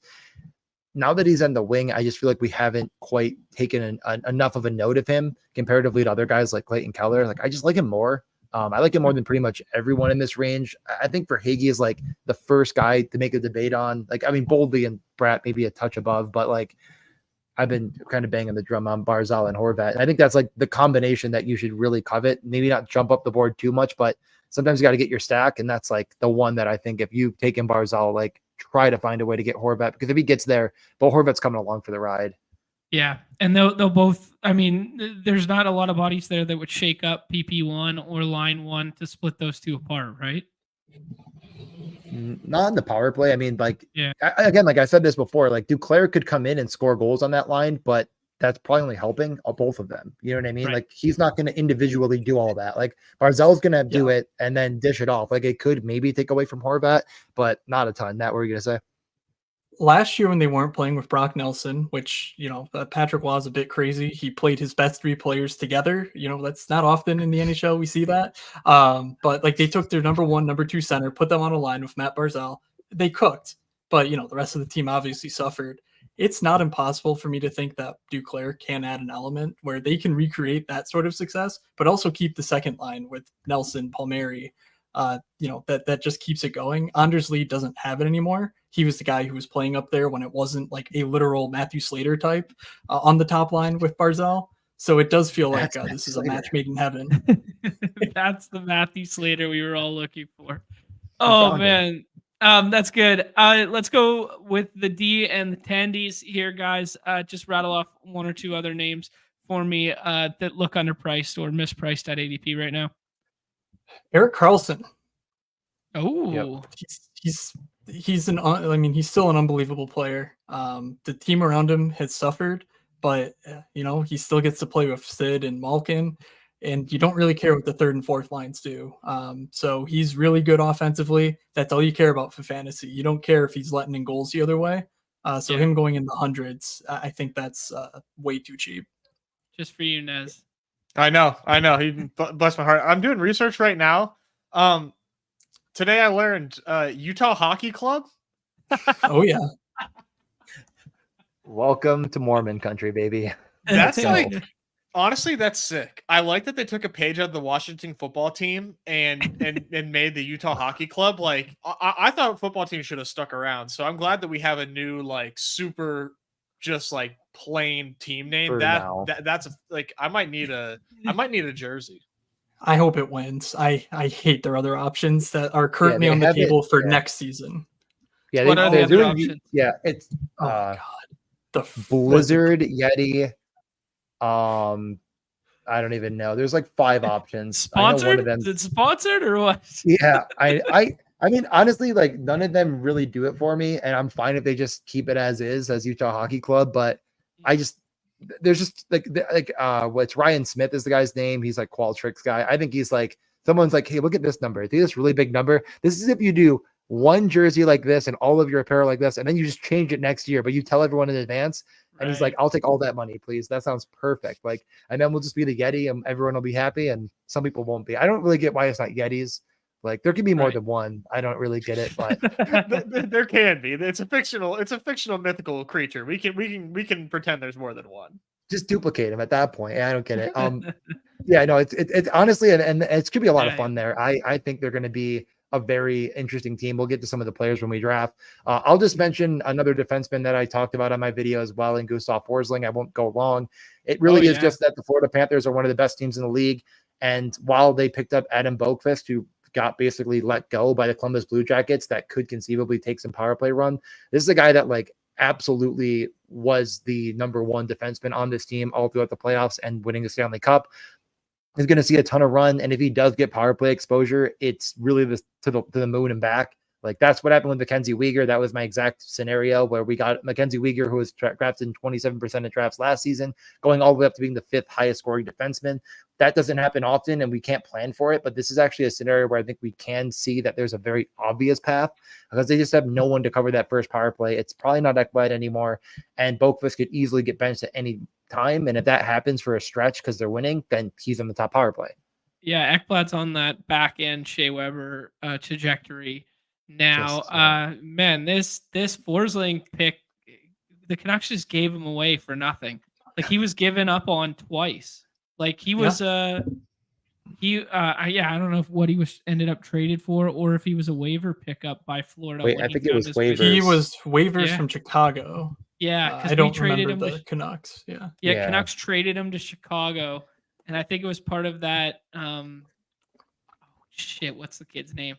now that he's on the wing, I just feel like we haven't quite taken enough of a note of him comparatively to other guys like Clayton Keller. Like I just like him more. I like him more than pretty much everyone in this range. I think Verhaeghe is like the first guy to make a debate on. Like, I mean, Boldly and Bratt maybe a touch above, but like I've been kind of banging the drum on Barzal and Horvat. And I think that's like the combination that you should really covet. Maybe not jump up the board too much, but sometimes you got to get your stack. And that's like the one that I think if you take in Barzal, like try to find a way to get Horvat, because if he gets there, Bo Horvat's coming along for the ride. Yeah, and they'll both. I mean, there's not a lot of bodies there that would shake up PP1 or line one to split those two apart, right? Not in the power play. I mean, like, Yeah. again, like I said this before, like Duclair could come in and score goals on that line, but that's probably only helping both of them. You know what I mean? Right. Like, he's not going to individually do all that. Like, Barzell's going to do Yeah. it and then dish it off. Like, it could maybe take away from Horvat, but not a ton. That what were you going to say? Last year when they weren't playing with Brock Nelson, which, Patrick was a bit crazy. He played his best three players together. That's not often in the NHL we see that. But like they took their number one, number two center, put them on a line with Matt Barzal. They cooked, but the rest of the team obviously suffered. It's not impossible for me to think that Duclair can add an element where they can recreate that sort of success, but also keep the second line with Nelson, Palmieri. That just keeps it going. Anders Lee doesn't have it anymore. He was the guy who was playing up there when it wasn't like a literal Matthew Slater type on the top line with Barzal. So it does feel like this is a match made in heaven. That's the Matthew Slater we were all looking for. Oh man, that's good. Let's go with the D and the Tandies here, guys. Just rattle off one or two other names for me that look underpriced or mispriced at ADP right now. Erik Karlsson. Oh, Yep. He's still an unbelievable player. The team around him has suffered, but he still gets to play with Sid and Malkin, and you don't really care what the third and fourth lines do. So he's really good offensively. That's all you care about for fantasy. You don't care if he's letting in goals the other way. Him going in the hundreds, I think that's way too cheap. Just for you, Nez. I know. He bless my heart. I'm doing research right now. Today I learned Utah Hockey Club. Oh yeah. Welcome to Mormon country, baby. That's like, honestly, that's sick. I like that they took a page out of the Washington football team and made the Utah Hockey Club. Like, I thought football teams should have stuck around. So I'm glad that we have a new, like, super, just like plain team name. That's like, I might need a jersey. I hope it wins. I hate their other options that are currently on the table for next season. Yeah, what are the other doing, options? Yeah, it's God, the Blizzard, Yeti. I don't even know. There's like 5 options. Sponsored? I know one of them. Is it sponsored or what? Yeah, I mean, honestly, like none of them really do it for me, and I'm fine if they just keep it as is as Utah Hockey Club. But there's just what's Ryan Smith is the guy's name. He's like Qualtrics guy. I think he's like someone's like, hey, look at this number. I think this really big number. This is if you do one jersey like this and all of your apparel like this, and then you just change it next year, but you tell everyone in advance. And he's like, I'll take all that money, please. That sounds perfect. Like, and then we'll just be the Yeti and everyone will be happy and some people won't be. I don't really get why it's not Yetis. Like there could be more than one. I don't really get it, but there can be. It's a fictional mythical creature. We can pretend there's more than one. Just duplicate him at that point. I don't get it. Yeah, no, it's honestly, and it could be a lot of fun there. I think they're going to be a very interesting team. We'll get to some of the players when we draft. I'll just mention another defenseman that I talked about on my video as well, in Gustav Forsling. I won't go long. It really is just that the Florida Panthers are one of the best teams in the league. And while they picked up Adam Boqvist, who got basically let go by the Columbus Blue Jackets that could conceivably take some power play run, this is a guy that like absolutely was the number one defenseman on this team all throughout the playoffs and winning the Stanley Cup. He's going to see a ton of run, and if he does get power play exposure, it's really to the moon and back. Like that's what happened with Mackenzie Weegar. That was my exact scenario where we got Mackenzie Weegar, who was drafted in 27% of drafts last season, going all the way up to being the 5th highest scoring defenseman. That doesn't happen often, and we can't plan for it. But this is actually a scenario where I think we can see that there's a very obvious path because they just have no one to cover that first power play. It's probably not Ekblad anymore, and Boqvist could easily get benched at any time. And if that happens for a stretch because they're winning, then he's on the top power play. Yeah, Ekblad's on that back end Shea Weber trajectory now. Man, this Forsling pick, the Canucks just gave him away for nothing. Like he was given up on twice. Like he was I don't know if what he was ended up traded for or if he was a waiver pickup by Florida. Wait, I think it was waivers. He was waivers from Chicago. Yeah, I don't traded him the Canucks. Yeah, Canucks traded him to Chicago, and I think it was part of that. What's the kid's name?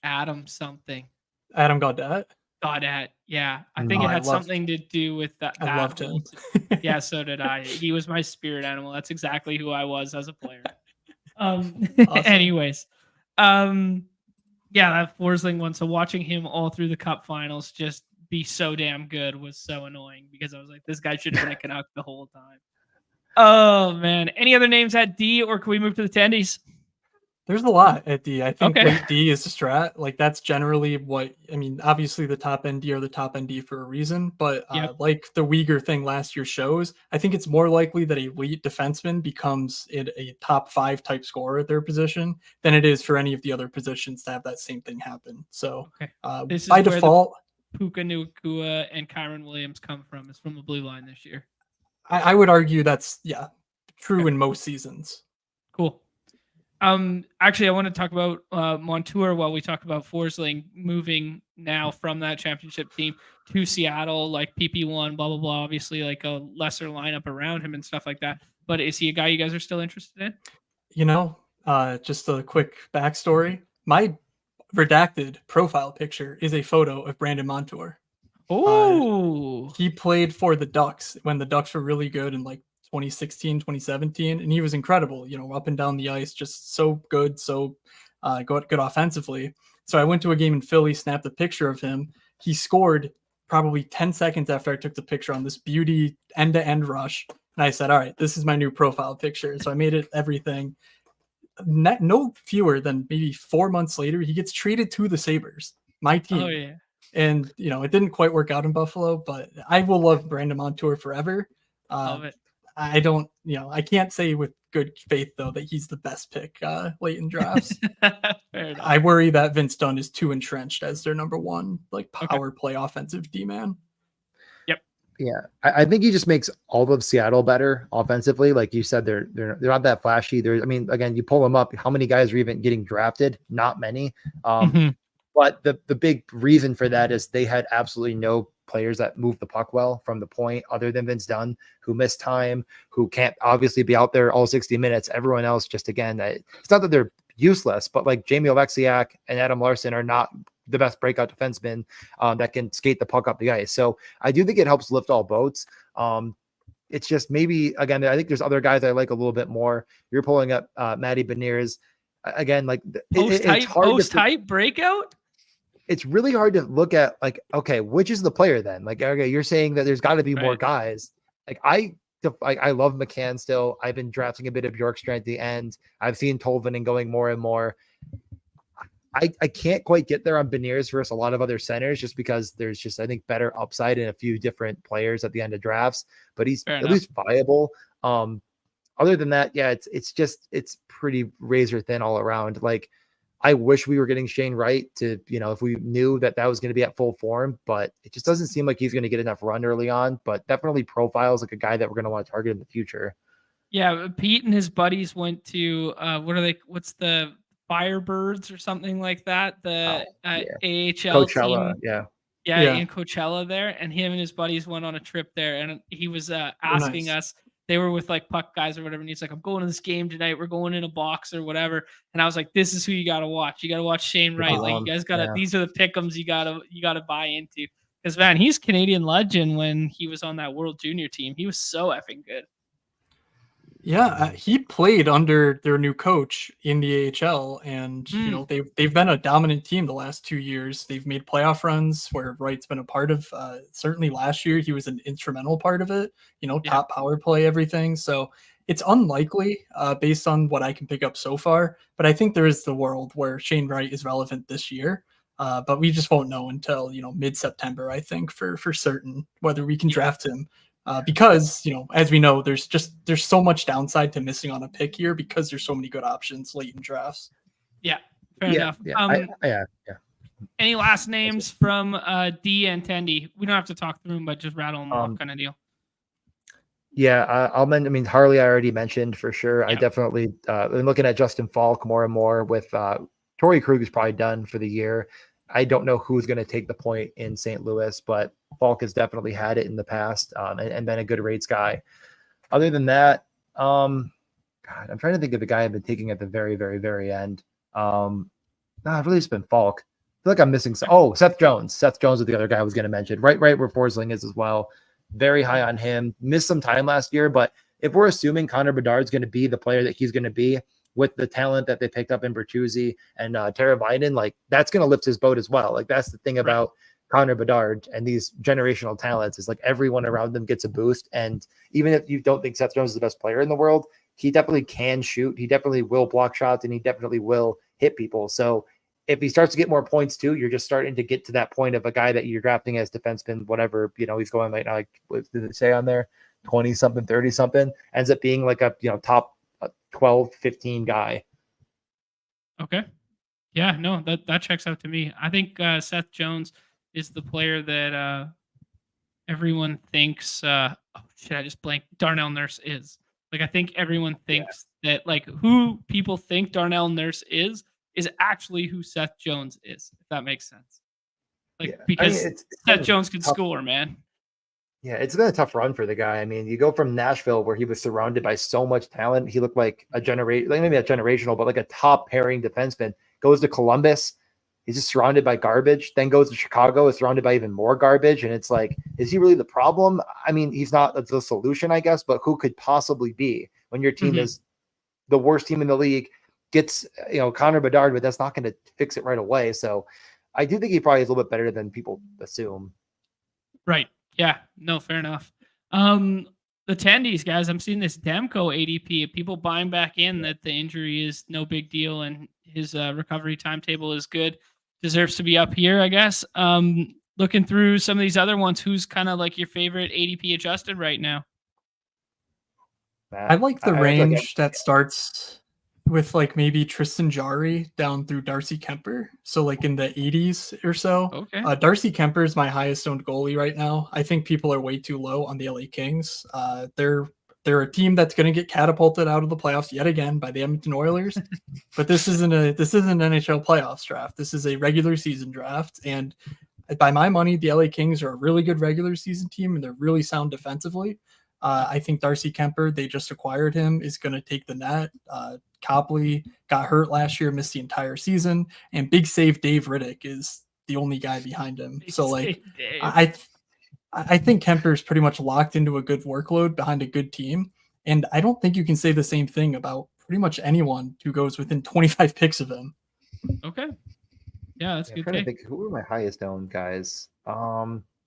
Adam something. Adam Gaudette. Dot yeah. I Mm. think Oh, it I had loved- something to do with that. I loved whole him. Yeah, so did I. He was my spirit animal. That's exactly who I was as a player. Awesome. Anyways, yeah, that Forsling one. So watching him all through the Cup Finals just be so damn good was so annoying because I was like, this guy should have been a Canuck the whole time. Oh man, any other names at D, or can we move to the tendies? There's a lot at D. I think Okay. late D is a strat. Like that's generally what I mean. Obviously, the top end D are the top end D for a reason, but Yep. like the Uyghur thing last year shows, I think it's more likely that a elite defenseman becomes a top 5 type scorer at their position than it is for any of the other positions to have that same thing happen. So Okay. by This is where the default, Puka Nukua and Kyron Williams come from. Is from the blue line this year. I would argue that's true Okay. in most seasons. Cool. Actually, I want to talk about Montour while we talk about Forsling moving now from that championship team to Seattle, like PP1, blah blah blah. Obviously, like a lesser lineup around him and stuff like that. But is he a guy you guys are still interested in? You know, just a quick backstory. My redacted profile picture is a photo of Brandon Montour. Oh, He played for the Ducks when the Ducks were really good in like 2016, 2017, and he was incredible, up and down the ice, just so good, so good offensively. So I went to a game in Philly, snapped a picture of him. He scored probably 10 seconds after I took the picture on this beauty end-to-end rush. And I said, all right, this is my new profile picture. So I made it everything. No fewer than maybe 4 months later, he gets traded to the Sabres, my team. oh yeah. And, it didn't quite work out in Buffalo, but I will love Brandon Montour forever. Love it. I don't, I can't say with good faith, though, that he's the best pick late in drafts. Fair enough. I worry that Vince Dunn is too entrenched as their number one, like power play offensive D-man. Yeah, I think he just makes all of Seattle better offensively. Like you said, they're not that flashy. I mean, again, you pull them up. How many guys are even getting drafted? Not many. But the big reason for that is they had absolutely no players that move the puck well from the point, other than Vince Dunn, who missed time, who can't obviously be out there all 60 minutes. Everyone else, just again, it's not that they're useless, but like Jamie Oleksiak and Adam Larson are not the best breakout defenseman that can skate the puck up the ice. So I do think it helps lift all boats. It's just maybe, again, I think there's other guys I like a little bit more. You're pulling up Matty Beniers. Again, like it's hard post-hype breakout. It's really hard to look at, like, okay, which is the player then? Like, okay, you're saying that there's got to be more guys. Like I love McCann still. I've been drafting a bit of Bjorkstrand at the end. I've seen Tolvanen going more and more. I can't quite get there on Beniers versus a lot of other centers just because there's just, I think, better upside in a few different players at the end of drafts, but he's at least viable. Other than that, yeah, it's pretty razor thin all around. Like, I wish we were getting Shane Wright to, if we knew that was going to be at full form, but it just doesn't seem like he's going to get enough run early on, but definitely profiles like a guy that we're going to want to target in the future. Yeah. Pete and his buddies went to, what's the Firebirds or something like that? The AHL Coachella, team. Yeah, in Coachella there. And him and his buddies went on a trip there, and he was asking us, they were with like puck guys or whatever. And he's like, I'm going to this game tonight. We're going in a box or whatever. And I was like, this is who you got to watch. You got to watch Shane Wright. Like, you guys got to, these are the pick'ems you got to buy into. Because, man, he's Canadian legend when he was on that World Junior team. He was so effing good. Yeah, he played under their new coach in the AHL, and they've been a dominant team the last 2 years. They've made playoff runs where Wright's been a part of. Certainly last year, he was an instrumental part of it. Top power play, everything. So it's unlikely based on what I can pick up so far. But I think there is the world where Shane Wright is relevant this year. But we just won't know until mid-September, I think, for certain whether we can draft him. Because, as we know, there's so much downside to missing on a pick here because there's so many good options late in drafts. Yeah, fair enough. Yeah. Any last names from D and Tendy? We don't have to talk through them, but just rattle them off kind of deal. Yeah, Harley I already mentioned for sure. Yeah. I definitely been looking at Justin Falk more and more with Torrey Krug is probably done for the year. I don't know who's going to take the point in St. Louis, but Falk has definitely had it in the past and been a good rates guy. Other than that, I'm trying to think of the guy I've been taking at the very, very, very end. No, I've really just been Falk. feel like I'm missing. Oh, Seth Jones. Seth Jones is the other guy I was going to mention. Right where Forsling is as well. Very high on him. Missed some time last year, but if we're assuming Connor Bedard's going to be the player that he's going to be with the talent that they picked up in Bertuzzi and Tara Viden, like that's going to lift his boat as well. Like that's the thing about Connor Bedard and these generational talents is like everyone around them gets a boost. And even if you don't think Seth Jones is the best player in the world, he definitely can shoot. He definitely will block shots and he definitely will hit people. So if he starts to get more points too, you're just starting to get to that point of a guy that you're drafting as defenseman, whatever, he's going right now, like what did it say on there? 20 something, 30 something, ends up being like a, top 12, 15 guy. Okay. Yeah, no, that checks out to me. I think Seth Jones is the player that everyone thinks, I just blanked, Darnell Nurse is. Like, I think everyone thinks that, like, who people think Darnell Nurse is actually who Seth Jones is, if that makes sense. Like, because Seth Jones can score, man. Yeah, it's been a tough run for the guy. I mean, you go from Nashville where he was surrounded by so much talent. He looked like maybe not generational, but like a top pairing defenseman. Goes to Columbus. He's just surrounded by garbage. Then goes to Chicago, is surrounded by even more garbage. And it's like, is he really the problem? I mean, he's not the solution, I guess, but who could possibly be when your team is the worst team in the league, gets, Connor Bedard, but that's not going to fix it right away. So I do think he probably is a little bit better than people assume. Right. Yeah. No, fair enough. The Tendies, guys, I'm seeing this Demko ADP. People buying back in that the injury is no big deal and his recovery timetable is good. Deserves to be up here, I guess. Looking through some of these other ones, who's kind of like your favorite ADP adjusted right now? I like the range that starts with like maybe Tristan Jarry down through Darcy Kemper. So like in the 80s or so. Okay. Darcy Kemper is my highest owned goalie right now. I think people are way too low on the LA Kings. They're a team that's going to get catapulted out of the playoffs yet again by the Edmonton Oilers. But this isn't an NHL playoffs draft. This is a regular season draft. And by my money, the LA Kings are a really good regular season team and they're really sound defensively. I think Darcy Kemper, they just acquired him, is going to take the net. Copley got hurt last year, missed the entire season, and big save Dave Riddick is the only guy behind him. So like, I think Kemper's pretty much locked into a good workload behind a good team, and I don't think you can say the same thing about pretty much anyone who goes within 25 picks of him. Okay, yeah, that's good. I'm trying to think who are my highest owned guys.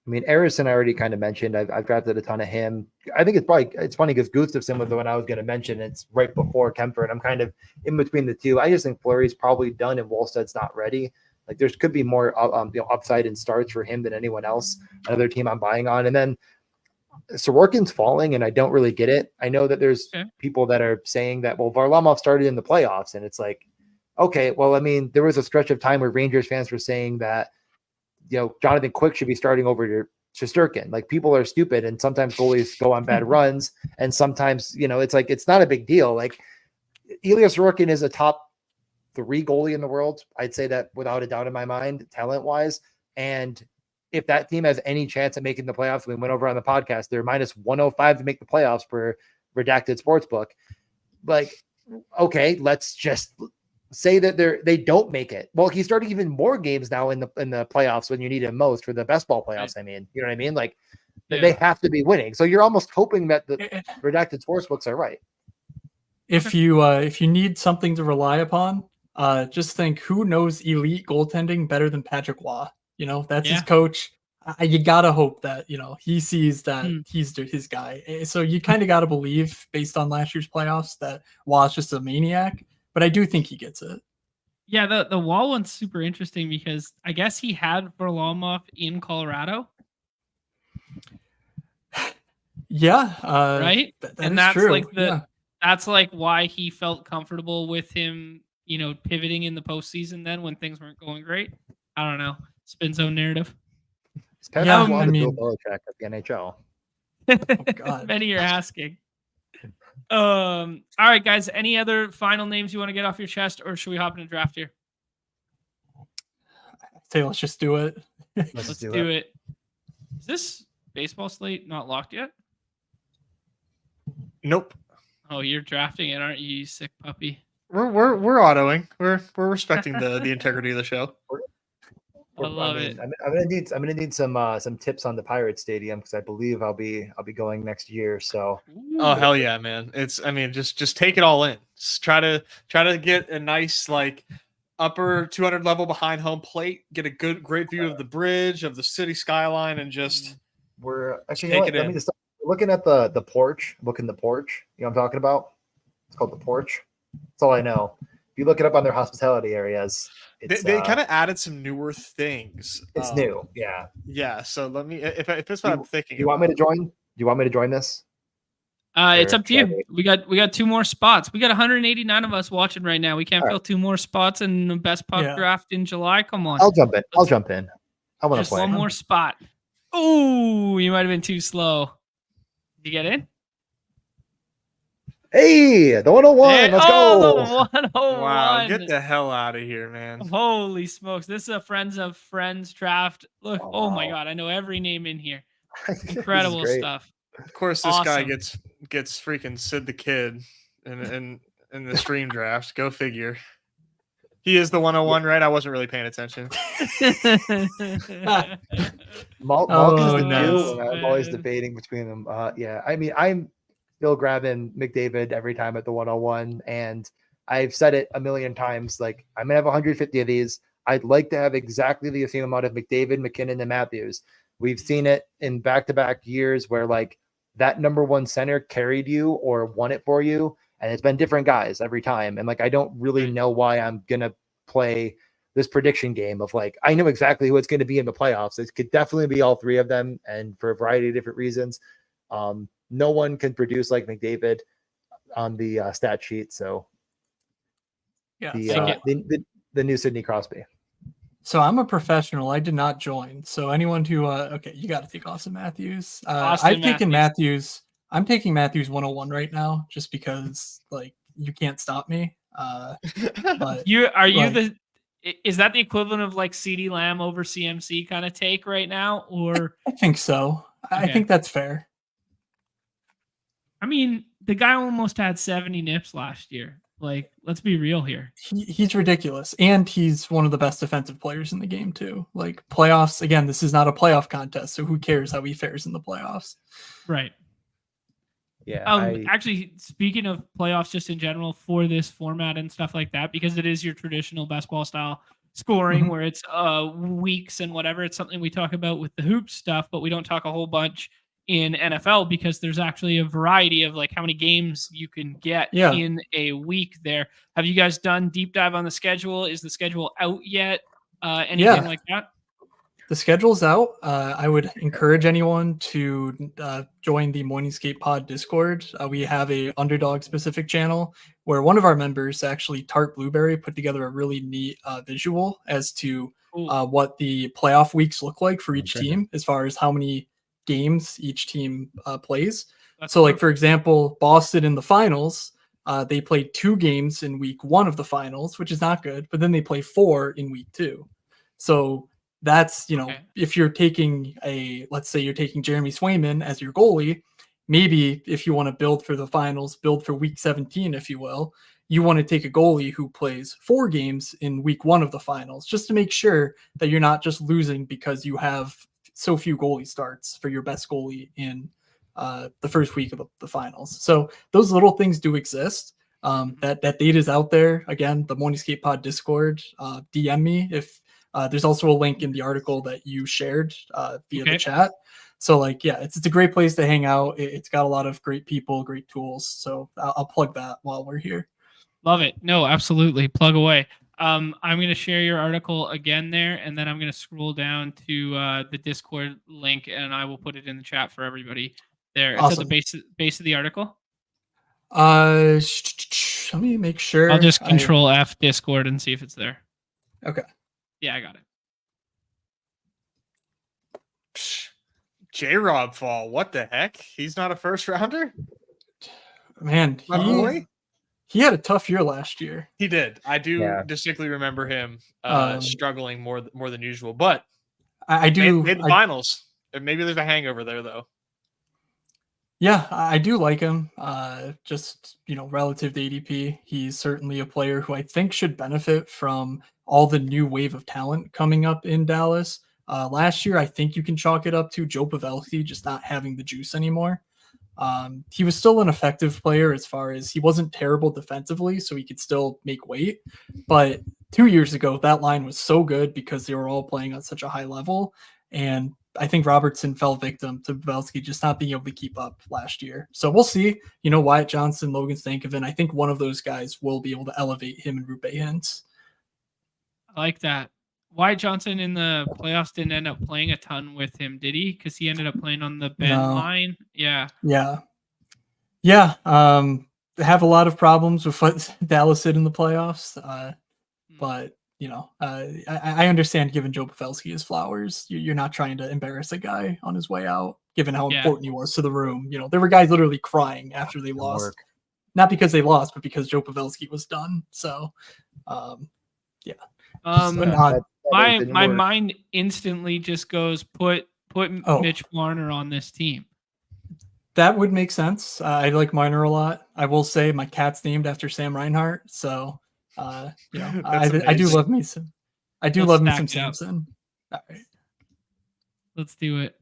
I mean, Arison I already kind of mentioned. I've drafted a ton of him. I think it's funny because Gustafsson was the one I was going to mention. It's right before Kemper, and I'm kind of in between the two. I just think Fleury's probably done and Wallsted's not ready. Like there could be more upside in starts for him than anyone else. Another team I'm buying on, and then Sorokin's falling, and I don't really get it. I know that there's people that are saying that Varlamov started in the playoffs, and it's like, okay, well, I mean, there was a stretch of time where Rangers fans were saying that, Jonathan Quick should be starting over to Shesterkin. Like people are stupid, and sometimes goalies go on bad runs, and sometimes it's like it's not a big deal. Like Ilya Sorokin is a top 3 goalie in the world. I'd say that without a doubt in my mind, talent wise. And if that team has any chance at making the playoffs, we went over on the podcast, they're minus 105 to make the playoffs for Redacted Sportsbook. Like, okay, let's just say that they don't make it. Well, he's starting even more games now in the playoffs when you need him most for the best ball playoffs. I mean, you know what I mean? Like they have to be winning. So you're almost hoping that the Redacted Sportsbooks are right. If you need something to rely upon, just think who knows elite goaltending better than Patrick Waugh. That's his coach. You gotta hope that he sees that he's his guy. So you kind of gotta believe based on last year's playoffs that Waugh's just a maniac. But I do think he gets it. Yeah, the Wall one's super interesting because I guess he had Varlamov in Colorado. Yeah, right. And that's true. Like that's like why he felt comfortable with him, pivoting in the postseason. Then when things weren't going great, I don't know. Spin zone narrative. Yeah, I mean, Bill Belichick at the NHL. Oh God, many are asking. All right, guys. Any other final names you want to get off your chest, or should we hop in a draft here? Say let's just do it. Let's do it. Is this baseball slate not locked yet? Nope. Oh, you're drafting it, aren't you, you sick puppy? We're autoing. We're respecting the integrity of the show. I love it. I'm gonna need some tips on the Pirates Stadium because I believe I'll be going next year. So Oh hell yeah, man! Just take it all in. Just try to get a nice like upper 200 level behind home plate. Get a great view of the bridge, of the city skyline, and just we're actually take let it in. me just looking at the porch. Looking the porch. You know what I'm talking about? It's called the porch. That's all I know. If you look it up on their hospitality areas, They kind of added some newer things. It's new. Yeah. Yeah. So let me if it's what I'm thinking. Do you want me to join? Do you want me to join this? It's up to you. We got 2 more spots. We got 189 of us watching right now. We can't fill 2 more spots in the best puck draft in July. Come on. I'll jump in. I want to Just play. one more spot. Ooh, you might have been too slow. Did you get in? Hey, the 101. Let's go. The 101. Wow, get the hell out of here, man. Holy smokes. This is a Friends of Friends draft. Look, oh my wow. God. I know every name in here. Incredible stuff. Of course, this guy gets freaking Sid the Kid in the stream draft. Go figure. He is the 101, right? I wasn't really paying attention. Malk is the nice. two, and I'm always debating between them. Yeah, I mean, I'm still grabbing McDavid every time at the 101, and I've said it a million times. Like, I'm gonna have 150 of these. I'd like to have exactly the same amount of McDavid, McKinnon, and Matthews. We've seen it in back-to-back years where like that number one center carried you or won it for you. And it's been different guys every time. And like, I don't really know why I'm going to play this prediction game of like, I know exactly who it's going to be in the playoffs. It could definitely be all 3 of them. And for a variety of different reasons, no one can produce like McDavid on the stat sheet. So yeah, the new Sidney Crosby. So I'm a professional. I did not join. So anyone who, okay, you got to take Austin Matthews. I've taken Matthews. I'm taking Matthews 101 right now, just because like you can't stop me. But is that the equivalent of like CD Lamb over CMC kind of take right now? Or I think so. Okay. I think that's fair. I mean, the guy almost had 70 nips last year. Like, let's be real here. He's ridiculous. And he's one of the best defensive players in the game too. Like playoffs, again, this is not a playoff contest. So who cares how he fares in the playoffs? Right. Yeah. Actually, speaking of playoffs, just in general for this format and stuff like that, because it is your traditional best ball style scoring where it's weeks and whatever. It's something we talk about with the hoop stuff, but we don't talk a whole bunch in NFL because there's actually a variety of like how many games you can get in a week there. Have you guys done deep dive on the schedule? Is the schedule out yet? Anything like that? The schedule's out. I would encourage anyone to join the Morningscape Pod Discord. We have a Underdog specific channel where one of our members, actually Tart Blueberry, put together a really neat visual as to what the playoff weeks look like for each team, as far as how many games each team plays. That's so, like for example, Boston in the finals, they played 2 games in week 1 of the finals, which is not good. But then they play 4 in week 2. So that's, if you're taking let's say you're taking Jeremy Swayman as your goalie, maybe if you want to build for the finals, build for week 17, if you will, you want to take a goalie who plays 4 games in week 1 of the finals, just to make sure that you're not just losing because you have so few goalie starts for your best goalie in the first week of the finals. So those little things do exist. That data is out there. Again, the Morningscape Pod Discord, DM me if there's also a link in the article that you shared via the chat. So like, yeah, it's a great place to hang out. It's got a lot of great people, great tools. So I'll plug that while we're here. Love it. No, absolutely. Plug away. I'm going to share your article again there, and then I'm going to scroll down to the Discord link, and I will put it in the chat for everybody there. Awesome. It's at the base of the article. Let me make sure. I'll just Control F Discord and see if it's there. Okay. Yeah, I got it. J-Rob Fall, what the heck? He's not a first rounder? Man, he had a tough year last year. He did. I do distinctly remember him struggling more than usual, but I do made the finals. Maybe there's a hangover there though. Yeah, I do like him. Just, relative to ADP, he's certainly a player who I think should benefit from all the new wave of talent coming up in Dallas. Last year, I think you can chalk it up to Joe Pavelski just not having the juice anymore. He was still an effective player as far as he wasn't terrible defensively, so he could still make weight. But 2 years ago, that line was so good because they were all playing on such a high level. And I think Robertson fell victim to Pavelski just not being able to keep up last year. So we'll see. Wyatt Johnson, Logan Stankoven. I think one of those guys will be able to elevate him and Rupe Hintz. I like that. Wyatt Johnson in the playoffs didn't end up playing a ton with him, did he? Because he ended up playing on the Ben line. Yeah. Yeah. Yeah. They have a lot of problems with what Dallas did in the playoffs. But I understand giving Joe Pavelski his flowers. You're not trying to embarrass a guy on his way out, given how important he was to the room. There were guys literally crying after they lost. Not because they lost, but because Joe Pavelski was done. So, yeah. My mind instantly just goes put Mitch Marner on this team. That would make sense. I like Marner a lot. I will say my cat's named after Sam Reinhart, so I do love me some. Love me some Samson. All right. Let's do it.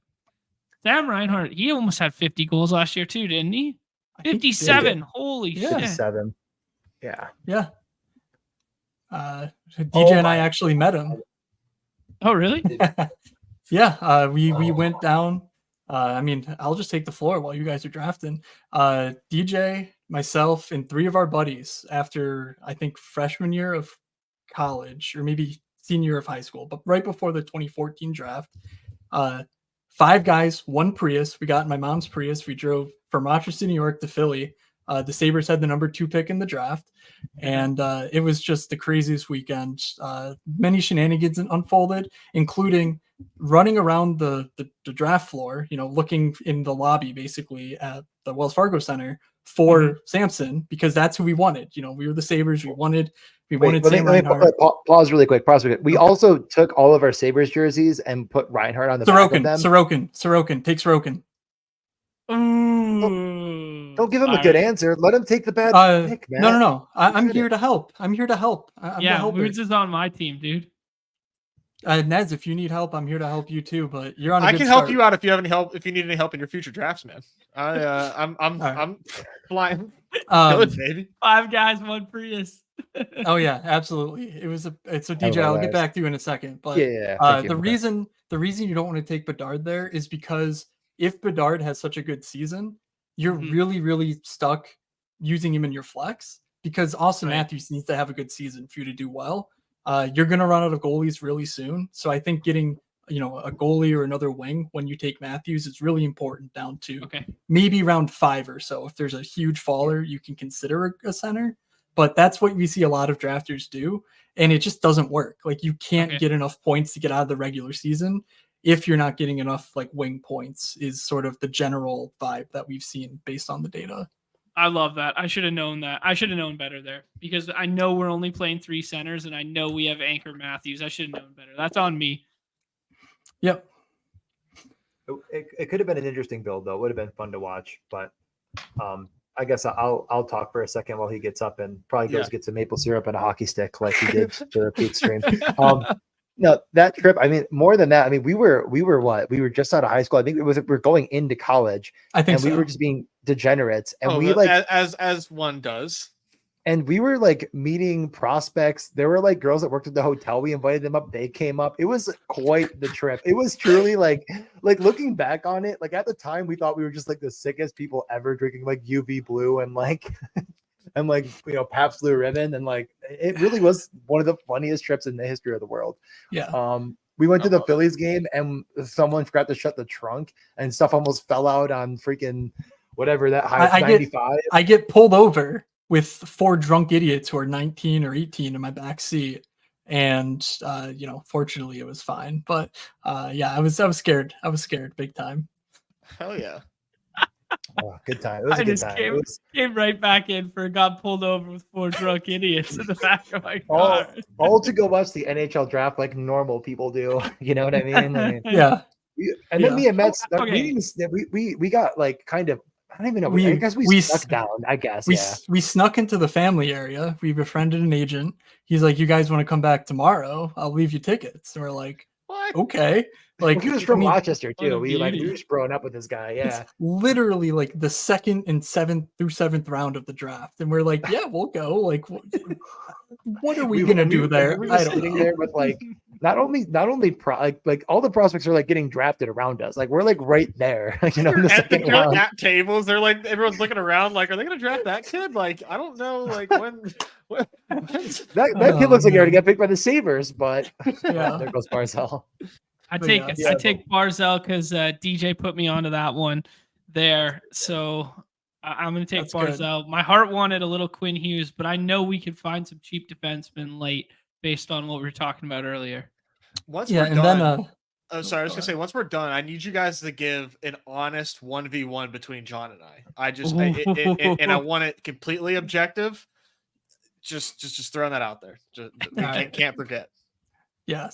Sam Reinhart, he almost had 50 goals last year too, didn't he? 57. Holy shit. 57. Yeah. Yeah. DJ and I actually met him. Oh, really? Yeah. We went down. I'll just take the floor while you guys are drafting. DJ, myself, and 3 of our buddies after, I think, freshman year of college or maybe senior year of high school, but right before the 2014 draft, 5 guys, 1 Prius. We got in my mom's Prius. We drove from Rochester, New York to Philly. The Sabres had the number 2 pick in the draft, and it was just the craziest weekend. Many shenanigans unfolded, including running around the draft floor, looking in the lobby basically at the Wells Fargo Center for Samson, because that's who we wanted. We were the Sabres. We wanted Sam Reinhart. Pause really quick. We also took all of our Sabres jerseys and put Reinhart on the back of them. Sorokin. Take Sorokin. Don't give him a good answer. Let him take the bad pick, man. No. I'm here to help. I'm Woods is on my team, dude. Nez, if you need help, I'm here to help you too. But you're on. I can help you out if you have any help. If you need any help in your future drafts, man. I'm flying. Good, baby. 5 guys, 1 Prius. Oh yeah, absolutely. So DJ, I'll get back to you in a second. But the reason you don't want to take Bedard there is because if Bedard has such a good season, you're really, really stuck using him in your flex, because Austin Matthews needs to have a good season for you to do well. You're going to run out of goalies really soon. So I think getting, a goalie or another wing when you take Matthews is really important down to maybe round 5 or so. If there's a huge faller, you can consider a center, but that's what we see a lot of drafters do. And it just doesn't work. Like, you can't get enough points to get out of the regular season if you're not getting enough wing points, is sort of the general vibe that we've seen based on the data. I love that. I should have known that. I should have known better there, because I know we're only playing 3 centers and I know we have Anchor Matthews. I should have known better. That's on me. Yep. It could have been an interesting build though. It would have been fun to watch, but I guess I'll talk for a second while he gets up and probably goes get some maple syrup and a hockey stick like he did to repeat stream. No, that trip, more than that, we were what? We were just out of high school. I think we're going into college. I think we were just being degenerates. And as one does. And we were meeting prospects. There were girls that worked at the hotel. We invited them up. They came up. It was quite the trip. It was truly looking back on it, at the time we thought we were just the sickest people ever, drinking UV blue and Pabst Blue Ribbon, and it really was one of the funniest trips in the history of the world. Yeah. We went to the Phillies game and someone forgot to shut the trunk and stuff almost fell out on freaking whatever that high 95. I get pulled over with 4 drunk idiots who are 19 or 18 in my back seat, and fortunately it was fine. But I was scared. I was scared big time. Hell yeah. Oh, good time. It was a good time. Came right back in got pulled over with 4 drunk idiots in the back of my car. All to go watch the NHL draft like normal people do. You know what I mean? Yeah. And then me and Mets, we got kind of I don't even know. I guess we snuck down. I guess we snuck into the family area. We befriended an agent. He's like, "You guys want to come back tomorrow? I'll leave you tickets." And we're like, What? "Okay." Like, he was from Rochester what a too. We were beauty. just growing up with this guy. Yeah, it's literally like the second and seventh round of the draft, and we're like, "Yeah, we'll go." Like, what are we gonna do there? We were I don't sitting know. there with like not only like all the prospects are like getting drafted around us. Like we're like right there, in the second You're like round. at tables. They're like everyone's looking around. Like, are they gonna draft that kid? Like, I don't know. Like when that kid looks like he already got picked by the Sabres, but Yeah. there goes Barzal. I But take yeah, I take Barzal because DJ put me onto that one there. So I'm going to take That's good. Barzal. My heart wanted a little Quinn Hughes, but I know we could find some cheap defensemen late based on what we were talking about earlier. once Yeah, we're and done. then Oh, sorry. I was gonna say once we're done, I need you guys to give an honest 1v1 between John and I. And I want it completely objective. Just throwing that out there. Can't forget. yeah,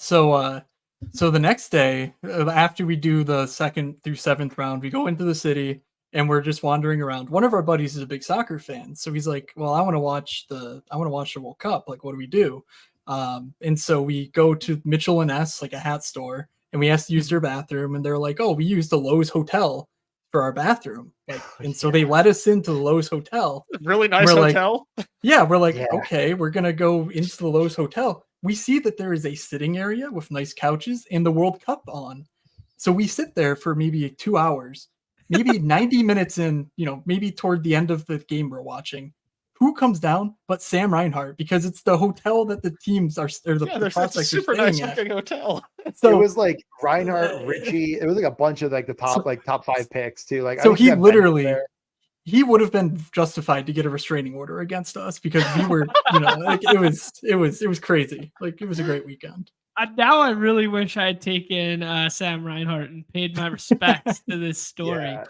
so the next day, after we do the 2nd through 7th round, we go into the city and we're just wandering around. One of our buddies is a big soccer fan, so he's like, "Well, I want to watch the World Cup. Like, what do we do?" And so we go to Mitchell and S, like a hat store, and we asked to use their bathroom, and they're like, "Oh, we use the Lowe's Hotel for our bathroom." Like, and so they let us into the Lowe's Hotel. Really nice We're like, hotel. Yeah, we're like, Yeah. okay, we're gonna go into the Lowe's Hotel. We see that there is a sitting area with nice couches and the World Cup on. So we sit there for maybe 2 hours, maybe 90 minutes in, maybe toward the end of the game we're watching. Who comes down but Sam Reinhart, because it's the hotel that the teams are, or the There's a prospects are super staying nice at. looking hotel. So it was like Reinhardt, Richie. It was like a bunch of like the top 5 picks too. Like So I think he that Ben literally, there. he would have been justified to get a restraining order against us because we were, like it was crazy. Like it was a great weekend. Now I really wish I had taken Sam Reinhart and paid my respects to this story. Yeah.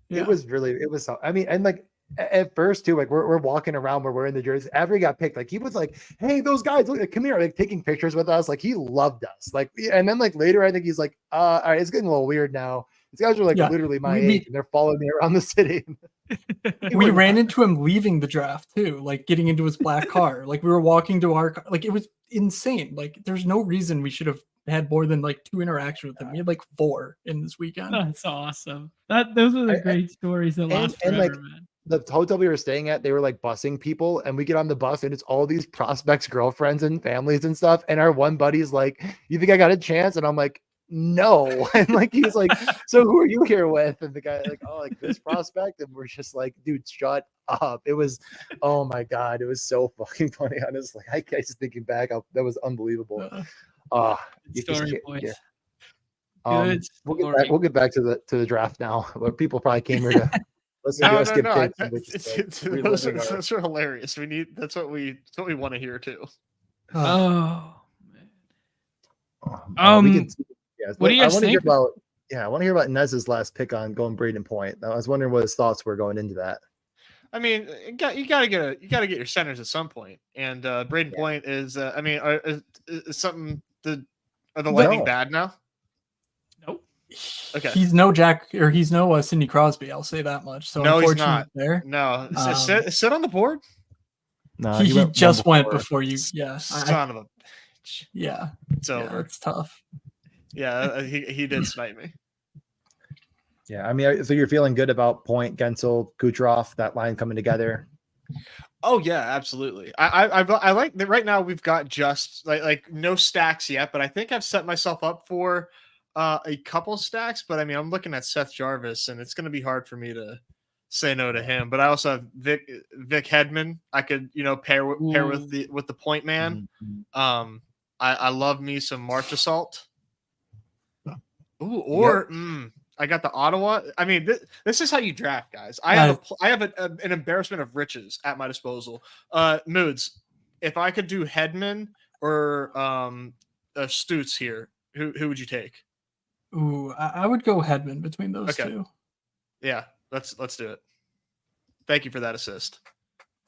Yeah. It was. I mean, and like at first too, like we're walking around where we're in the jerseys. After he got picked, like he was like, "Hey, those guys, look, come here!" Like taking pictures with us. Like he loved us. Like, and then like later, I think he's like, "All right, it's getting a little weird now." These guys are like literally my age, and they're following me around the city. We ran into him leaving the draft too, like getting into his black car. Like we were walking to our car. Like it was insane. Like there's no reason we should have had more than like 2 interactions with him. We had like 4 in this weekend. That's awesome. Those are the great stories that last forever, like, man. The hotel we were staying at, they were like busing people, and we get on the bus and it's all these prospects' girlfriends and families and stuff. And our one buddy's like, "You think I got a chance?" And I'm like, "No." And like he's like, "So who are you here with?" And the guy like, "Oh, like this prospect." And we're just like, "Dude, shut up." It was, oh my god, it was so fucking funny. Honestly, I just thinking back, that was unbelievable. You just Story, can't- boys. yeah. Good We'll get back to the draft now. But people probably came here to listen to us give takes. Those are hilarious. That's what we want to hear too. Oh, we can. Yeah, what do you I guys want to hear think? about. Yeah, I want to hear about Nez's last pick on going Braden Point. I was wondering what his thoughts were going into that. I mean, you gotta get your centers at some point, and Braden Point is. I mean, is something are the Lightning bad now? Nope. Okay. He's no he's no Sidney Crosby. I'll say that much. So no, he's unfortunately, not. there. No, sit on the board. No, he just went before you. Yeah, son of a bitch. Yeah, it's over. Yeah, it's tough. Yeah, he did snipe me. Yeah, I mean, so you're feeling good about Point, Gensel, Kucherov, that line coming together? Oh yeah, absolutely. I like that. Right now we've got just like no stacks yet, but I think I've set myself up for a couple stacks. But I mean, I'm looking at Seth Jarvis, and it's going to be hard for me to say no to him. But I also have Vic Hedman. I could pair with the Point man. Mm-hmm. I love me some Marchessault. Ooh, or I got the Ottawa. I mean, this is how you draft, guys. I have an embarrassment of riches at my disposal. Moods, if I could do Hedman or Stutz here, who would you take? Ooh, I would go Hedman between those two. Yeah, let's do it. Thank you for that assist.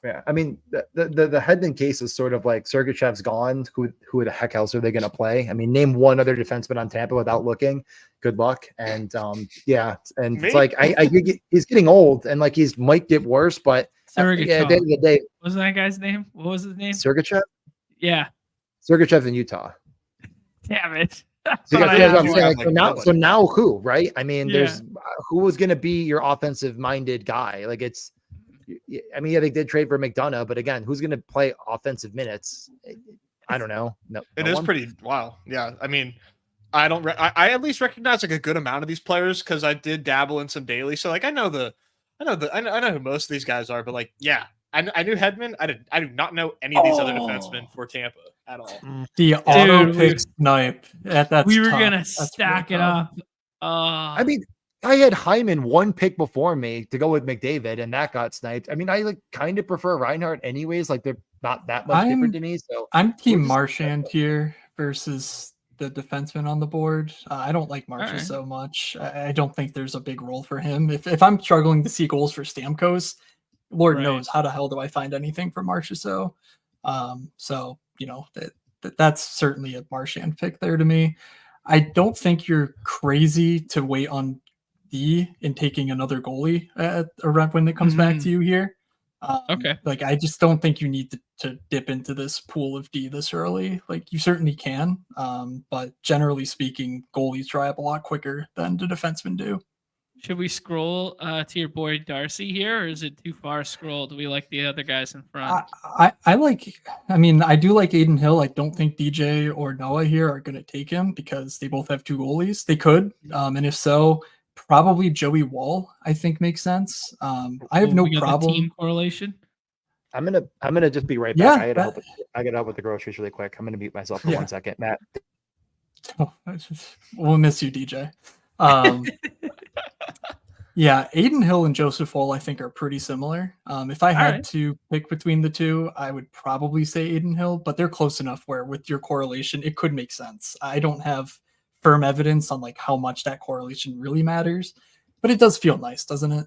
Yeah, I mean the Hedman case is sort of like Sergachev's gone. Who the heck else are they going to play? I mean, name one other defenseman on Tampa without looking. Good luck. And yeah, and it's Me? like he's getting old, and like he's might get worse, but at the end of the day, What was that guy's name? What was his name? Sergachev. Yeah. Sergachev's in Utah. Damn it. So, Thought I that's had what I'm one. saying. Like, So now who, right? I mean, Yeah. there's who was going to be your offensive minded guy? Like it's, I mean, yeah, they did trade for McDonough, but again, who's going to play offensive minutes? I don't know. No, It no is one? pretty wow. Yeah, I mean, I don't. I at least recognize like a good amount of these players because I did dabble in some daily. So like I know who most of these guys are. But like yeah, I knew Hedman. I do not know any of these other defensemen for Tampa at all. The auto Dude, pick snipe. That's we were tough. gonna That's stack really it tough. up. I mean, I had Hyman one pick before me to go with McDavid, and that got sniped. I mean, I like kind of prefer Reinhardt anyways. Like they're not that much different to me. So I'm Team we're just- Marchand here versus the defenseman on the board. I don't like Marchand right. so much. I don't think there's a big role for him. If I'm struggling to see goals for Stamkos, Lord Right. knows how the hell do I find anything for Marchand. So that's certainly a Marchand pick there to me. I don't think you're crazy to wait on D in taking another goalie around when it comes back to you here. Okay. Like I just don't think you need to dip into this pool of D this early. Like you certainly can, but generally speaking, goalies dry up a lot quicker than the defensemen do. Should we scroll to your boy Darcy here, or is it too far scroll? Do we like the other guys in front? I like. I mean, I do like Aiden Hill. I don't think DJ or Noah here are going to take him because they both have two goalies. They could, and if so, probably Joey Wall. I think makes sense. I have no We got the problem. team correlation. I'm gonna just be right Yeah, back. I gotta help with the groceries really quick. I'm gonna mute myself for Yeah. 1 second, Matt. We'll miss you, DJ. Yeah, Aiden Hill and Joseph Wall, I think, are pretty similar. If I had right. to pick between the two, I would probably say Aiden Hill, but they're close enough where with your correlation, it could make sense. I don't have firm evidence on like how much that correlation really matters, but it does feel nice, doesn't it?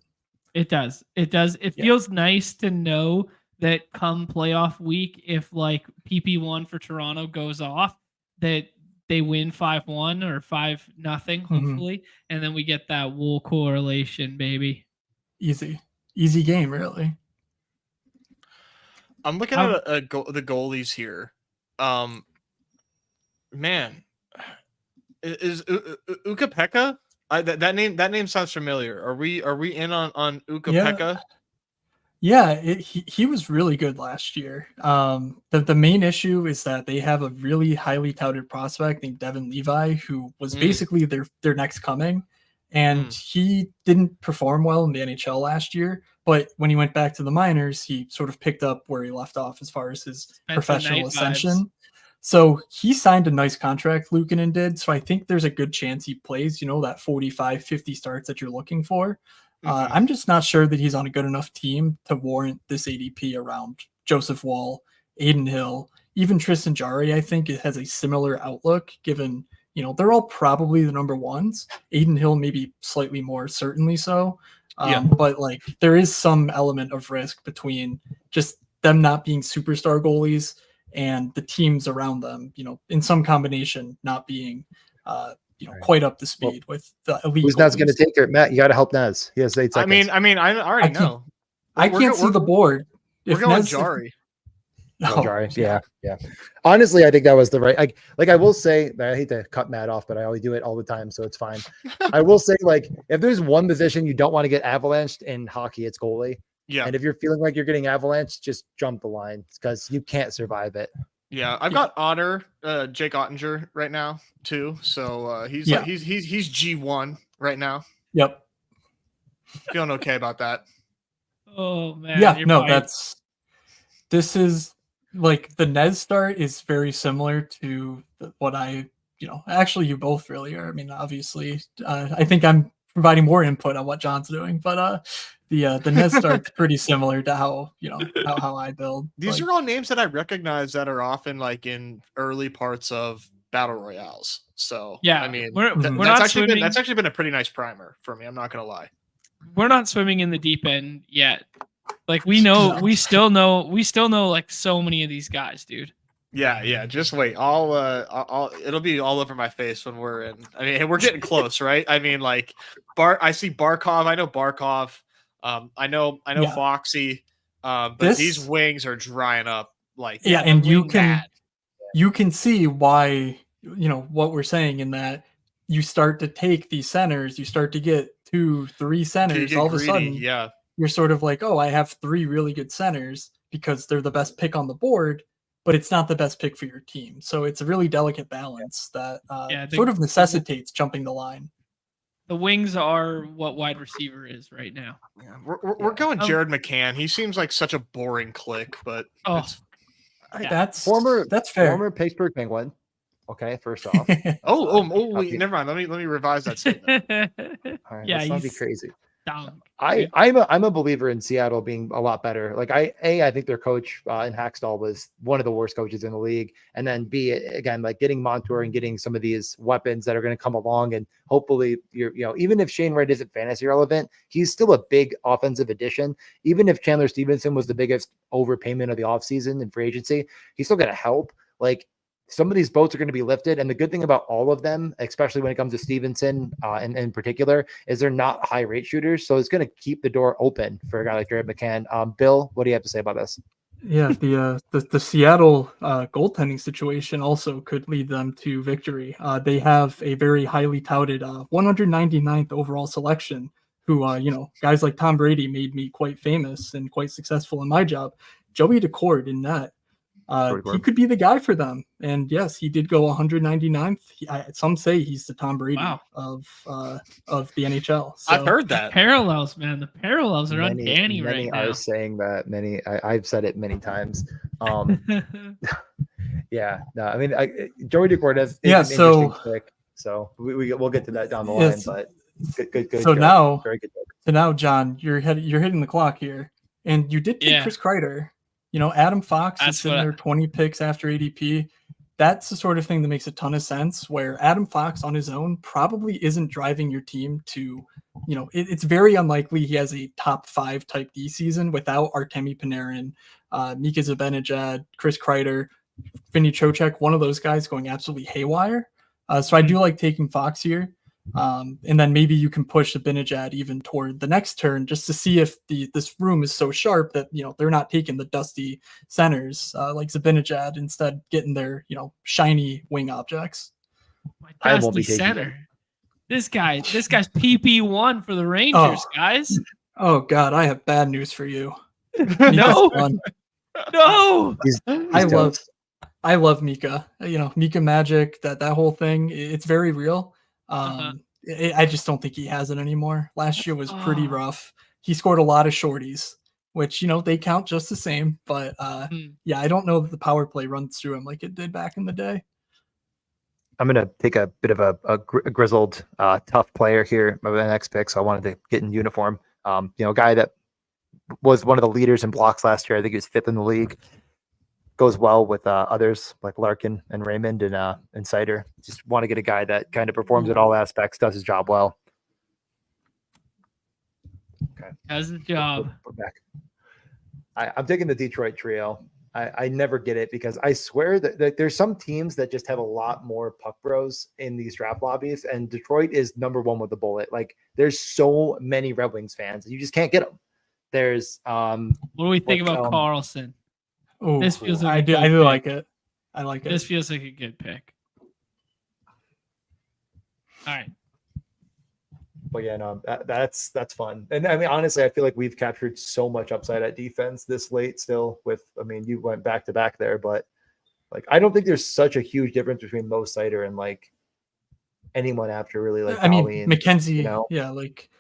It does. It does. It Yeah. feels nice to know that come playoff week, if like PP1 for Toronto goes off, that they win 5-1 or 5-0, hopefully, and then we get that Wool correlation, baby. Easy game, really. I'm looking at the goalies here. Man, is Ukko-Pekka? That name sounds familiar. Are we in on Ukko-Pekka? Yeah, he was really good last year. The main issue is that they have a really highly touted prospect named Devin Levi, who was basically their next coming, and he didn't perform well in the NHL last year. But when he went back to the minors, he sort of picked up where he left off as far as his professional ascension. Vibes. So he signed a nice contract, Luukkonen did. So I think there's a good chance he plays, that 45, 50 starts that you're looking for. I'm just not sure that he's on a good enough team to warrant this ADP around Joseph Wall, Aiden Hill, even Tristan Jarry. I think it has a similar outlook given, they're all probably the number ones. Aiden Hill, maybe slightly more, certainly so. But like there is some element of risk between just them not being superstar goalies and the teams around them, in some combination not being quite up to speed with the elite. Who's Nez going to take her? Matt, you got to help Nez. He has 8 seconds. I mean, I already know. I can't see the board. We're going Jarry. Jarry. Yeah. Honestly, I think that was the right. I will say that I hate to cut Matt off, but I only do it all the time, so it's fine. I will say, if there's one position you don't want to get avalanched in hockey, it's goalie. Yeah. And if you're feeling like you're getting avalanched, just jump the line because you can't survive it. Yeah, I've got Otter, Jake Ottinger right now too. So he's G1 right now. Yep. Feeling okay about that. Oh man. Yeah, no, right. this is like the Nez start is very similar to what actually you both really are. I mean, obviously, I think I'm providing more input on what John's doing, but the Nez start's pretty similar to how I build. These are all names that I recognize that are often like in early parts of battle royales. So yeah, I mean, that's actually been a pretty nice primer for me. I'm not gonna lie. We're not swimming in the deep end yet. Like we still know like so many of these guys, dude. Yeah. Just wait. I'll it'll be all over my face when we're in. I mean, we're getting close, right? I mean, like I see Barkov. I know Barkov. I know Yeah. Foxy. But these wings are drying up. Like, yeah, and you can see why, what we're saying in that you start to take these centers, you start to get 2-3 centers, all of a sudden, you're sort of like, oh, I have 3 really good centers because they're the best pick on the board, but it's not the best pick for your team. So it's a really delicate balance that sort of necessitates jumping the line. The wings are what wide receiver is right now. Yeah, we're going Jared McCann. He seems like such a boring click, but that's fair. Former Pittsburgh Penguin. Okay, first off. Wait, never mind. Let me revise that statement. All right, let's not be crazy. Dumb. I'm a believer in Seattle being a lot better. Like I think their coach in Hackstall was one of the worst coaches in the league, and then B, again, like getting Montour and getting some of these weapons that are going to come along, and hopefully even if Shane Wright isn't fantasy relevant, he's still a big offensive addition. Even if Chandler Stevenson was the biggest overpayment of the offseason in free agency, he's still going to help. Like, some of these boats are going to be lifted. And the good thing about all of them, especially when it comes to Stevenson and in particular, is they're not high rate shooters. So it's going to keep the door open for a guy like Jared McCann. Bill, what do you have to say about this? Yeah, the Seattle goaltending situation also could lead them to victory. They have a very highly touted 199th overall selection who, guys like Tom Brady made me quite famous and quite successful in my job. Joey Decord in net. He could be the guy for them. And yes, he did go 199th. Some say he's the Tom Brady of the NHL. So, I've heard that. The parallels, man. The parallels are uncanny right now. Many are saying that. I've said it many times. Yeah. No, I mean, Joey Decord is an interesting pick. So we'll get to that down the line. But good. So joke. Very good joke. Now, John, you're hitting the clock here, and you did pick Chris Kreider. Adam Fox is sitting there 20 picks after ADP. That's the sort of thing that makes a ton of sense, where Adam Fox on his own probably isn't driving your team to, it's very unlikely he has a top 5 type D season without Artemi Panarin, Mika Zibanejad, Chris Kreider, Vinny Trocheck, one of those guys going absolutely haywire. So I do like taking Fox here. And then maybe you can push Zibanejad even toward the next turn just to see if this room is so sharp that they're not taking the dusty centers like Zibanejad, instead getting their shiny wing objects. My dusty center. This guy's PP1 for the Rangers, guys. Oh God, I have bad news for you. No. I love Mika. Mika Magic. That whole thing. It's very real. I just don't think he has it anymore. Last year was pretty rough. He scored a lot of shorties, which, they count just the same. But I don't know that the power play runs through him like it did back in the day. I'm going to take a bit of a grizzled, tough player here for the next pick. So I wanted to get in uniform. A guy that was one of the leaders in blocks last year. I think he was 5th in the league. Goes well with others like Larkin and Raymond and Sider. Just want to get a guy that kind of performs at all aspects, does his job well. Okay. Does the job. We're back. I'm taking the Detroit trio. I never get it because I swear that there's some teams that just have a lot more puck bros in these draft lobbies, and Detroit is number 1 with the bullet. Like, there's so many Red Wings fans, you just can't get them. There's what do we think about Carlson? Oh, this feels like I do like it. I like it. This feels like a good pick. All right. But yeah, no, that's fun. And I mean, honestly, I feel like we've captured so much upside at defense this late still you went back to back there, but like, I don't think there's such a huge difference between Mo Sider and like anyone after really like Goalie and Mackenzie, like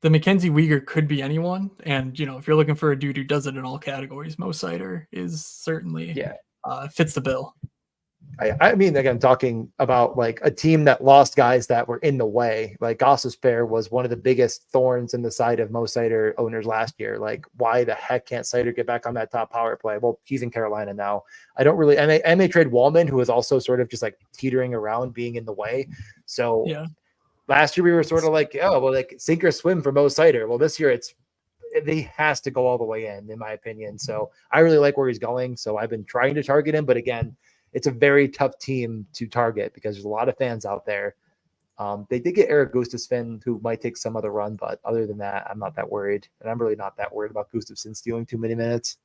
the Mackenzie Weegar could be anyone. And, if you're looking for a dude who does it in all categories, Mo Sider is certainly fits the bill. I mean, again, talking about like a team that lost guys that were in the way, like Gostisbehere was one of the biggest thorns in the side of Mo Sider owners last year. Like, why the heck can't Sider get back on that top power play? Well, he's in Carolina now. I don't really, I may trade Wallman, who was also sort of just like teetering around being in the way. So last year we were sort of like, like sink or swim for Mo Sider. Well, this year they has to go all the way in my opinion. So I really like where he's going. So I've been trying to target him, but again, it's a very tough team to target because there's a lot of fans out there. They did get Eric Gustafsson, who might take some other run, but other than that, I'm not that worried. And I'm really not that worried about Gustafsson stealing too many minutes.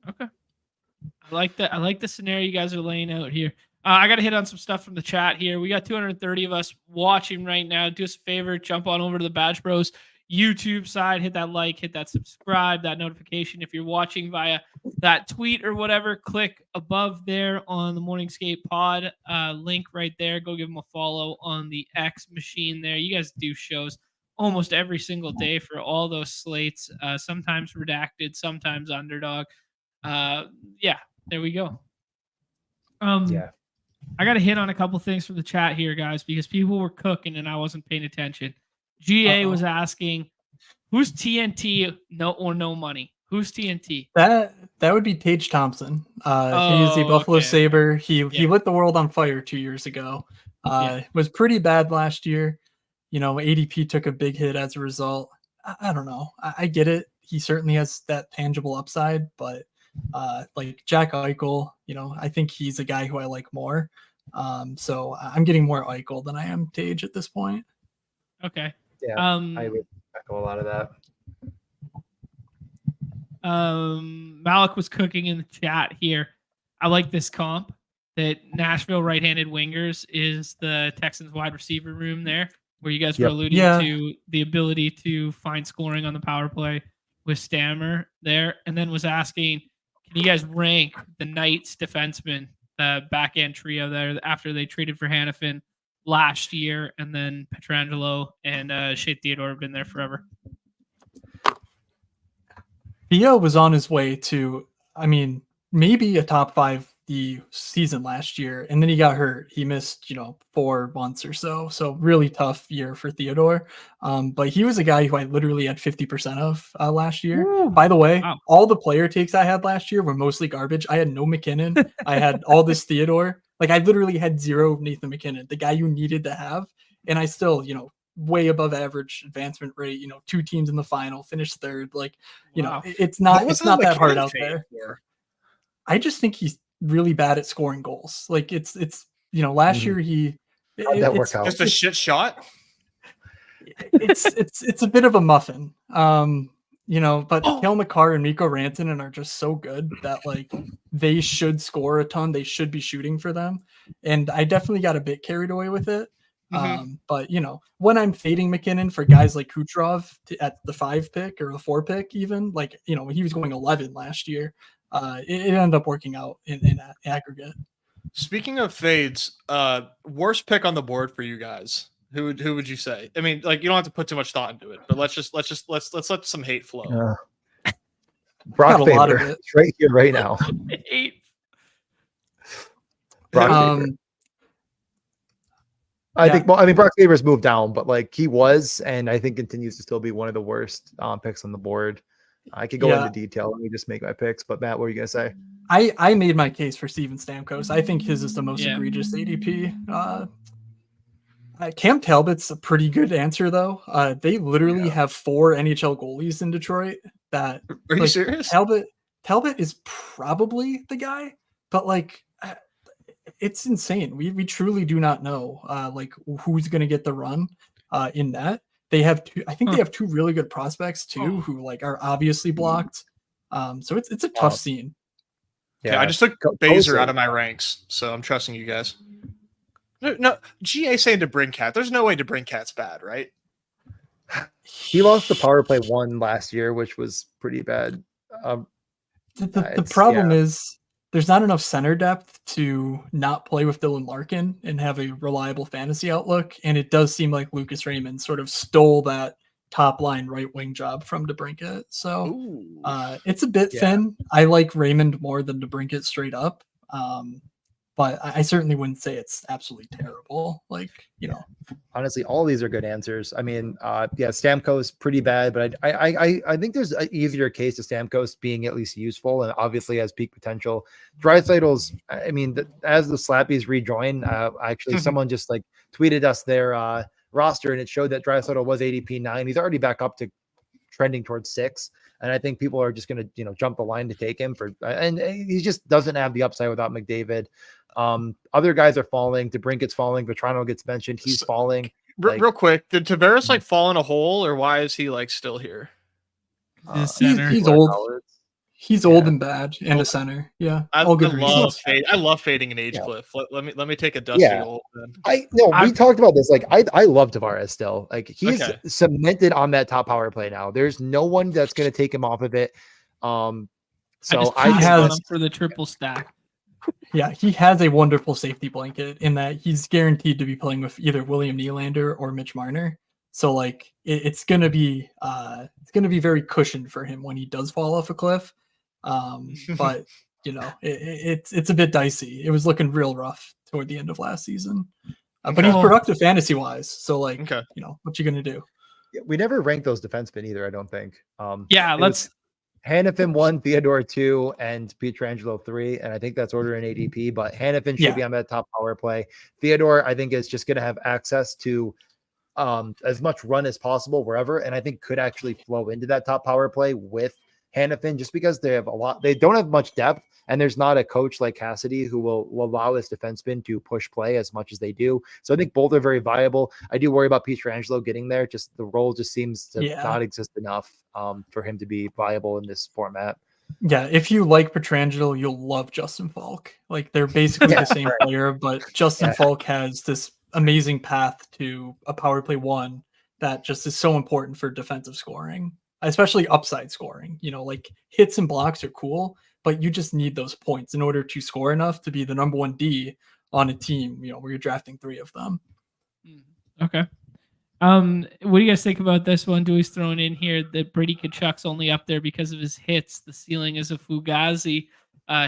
Okay. I like that. I like the scenario you guys are laying out here. I got to hit on some stuff from the chat here. We got 230 of us watching right now. Do us a favor, jump on over to the Badge Bros YouTube side, hit that like, hit that subscribe, that notification. If you're watching via that tweet or whatever, click above there on the Morningscape Pod link right there. Go give them a follow on the X machine there. You guys do shows almost every single day for all those slates, sometimes redacted, sometimes underdog. Yeah, there we go. Yeah. I got to hit on a couple things from the chat here, guys, because people were cooking and I wasn't paying attention. GA was asking, who's TNT no money? Who's TNT? That would be Tage Thompson. He's the Buffalo Sabre. He lit the world on fire 2 years ago. Was pretty bad last year. You know, ADP took a big hit as a result. I don't know. I get it. He certainly has that tangible upside, but like Jack Eichel, you know, I think he's a guy who I like more. So I'm getting more Eichel than I am Tage at this point. Okay. Yeah, I would echo a lot of that. Malik was cooking in the chat here. I like this comp that Nashville right-handed wingers is the Texans wide receiver room there, where you guys were alluding to the ability to find scoring on the power play with Stammer there, and then was asking, can you guys rank the Knights defensemen, the back end trio there after they traded for Hannafin last year, and then Pietrangelo and Shea Theodore have been there forever? Theo was on his way to, I mean, maybe a top 5 the season last year, and then he got hurt. He missed, 4 months or so. So really tough year for Theodore. But he was a guy who I literally had 50% of last year. Ooh, by the way, wow. All the player takes I had last year were mostly garbage. I had no McKinnon. I had all this Theodore. Like I literally had 0 Nathan McKinnon, the guy you needed to have. And I still, way above average advancement rate, 2 teams in the final, finished 3rd. Like, it's not that hard out there. I just think he's really bad at scoring goals. Like it's last year it's just a shit shot. It's a bit of a muffin. But Cale Makar and Mikko Rantanen are just so good that like they should score a ton. They should be shooting for them. And I definitely got a bit carried away with it. But when I'm fading McKinnon for guys like Kucherov at the 5 pick or the 4 pick, even like, he was going 11 last year. It ended up working out in aggregate. Speaking of fades, worst pick on the board for you guys. Who would you say? I mean, like you don't have to put too much thought into it, but let's let some hate flow. Brock Faber, it's right here, right now. Brock Faber. I think, Brock Faber's moved down, but like he was, and I think continues to still be one of the worst picks on the board. I could go into detail. Let me just make my picks. But Matt, what were you gonna say? I made my case for Steven Stamkos. I think his is the most egregious ADP. Cam Talbot's a pretty good answer though. They literally have 4 NHL goalies in Detroit. Are you serious? Talbot is probably the guy, but like it's insane. We truly do not know like who's gonna get the run in that. They have 2. I think they have 2 really good prospects too, who like are obviously blocked. So it's a tough scene. Yeah, okay, I just took Baser out of my ranks, so I'm trusting you guys. No, GA saying DeBrincat. There's no way DeBrincat's bad, right? He lost the power play 1 last year, which was pretty bad. The problem is there's not enough center depth to not play with Dylan Larkin and have a reliable fantasy outlook. And it does seem like Lucas Raymond sort of stole that top line right wing job from DeBrincat. So it's a bit thin. I like Raymond more than DeBrincat straight up. But I certainly wouldn't say it's absolutely terrible. Like, honestly, all these are good answers. I mean, Stamkos pretty bad, but I think there's an easier case to Stamkos being at least useful and obviously has peak potential. Draisaitl's, I mean, as the Slappies rejoin, actually someone just like tweeted us their roster and it showed that Draisaitl was ADP 9. He's already back up to trending towards 6. And I think people are just going to, jump the line to take him and he just doesn't have the upside without McDavid. Other guys are falling. DeBrinket's falling. Vetrano gets mentioned. He's falling. Real quick, did Tavares like fall in a hole, or why is he like still here? The center. He's old. He's old and bad, and a center. Yeah, all good reasons. I love fading an age cliff. Let me take a dusty old. Then. We talked about this. Like I love Tavares still. Like he's cemented on that top power play now. There's no one that's going to take him off of it. So I has him for the triple stack. Yeah, he has a wonderful safety blanket in that he's guaranteed to be playing with either William Nylander or Mitch Marner. So like it's gonna be very cushioned for him when he does fall off a cliff. But it's a bit dicey. It was looking real rough toward the end of last season. But he's productive fantasy wise. So like what you gonna do? We never ranked those defensemen either, I don't think. Let's Hannafin 1, Theodore 2, and Pietrangelo 3, and I think that's order in ADP, but Hannafin should be on that top power play. Theodore, I think, is just going to have access to as much run as possible wherever, and I think could actually flow into that top power play with Hannafin just because they don't have much depth, and there's not a coach like Cassidy who will allow his defensemen to push play as much as they do. So I think both are very viable. I do worry about Pietrangelo getting there. Just the role just seems to not exist enough for him to be viable in this format. Yeah, if you like Pietrangelo, you'll love Justin Falk. Like they're basically the same player, but Justin Falk has this amazing path to a power play 1 that just is so important for defensive scoring, especially upside scoring. Like hits and blocks are cool, but you just need those points in order to score enough to be the number 1 D on a team, where you're drafting 3 of them. Okay. What do you guys think about this one? Dewey's throwing in here that Brady Tkachuk's only up there because of his hits. The ceiling is a Fugazi.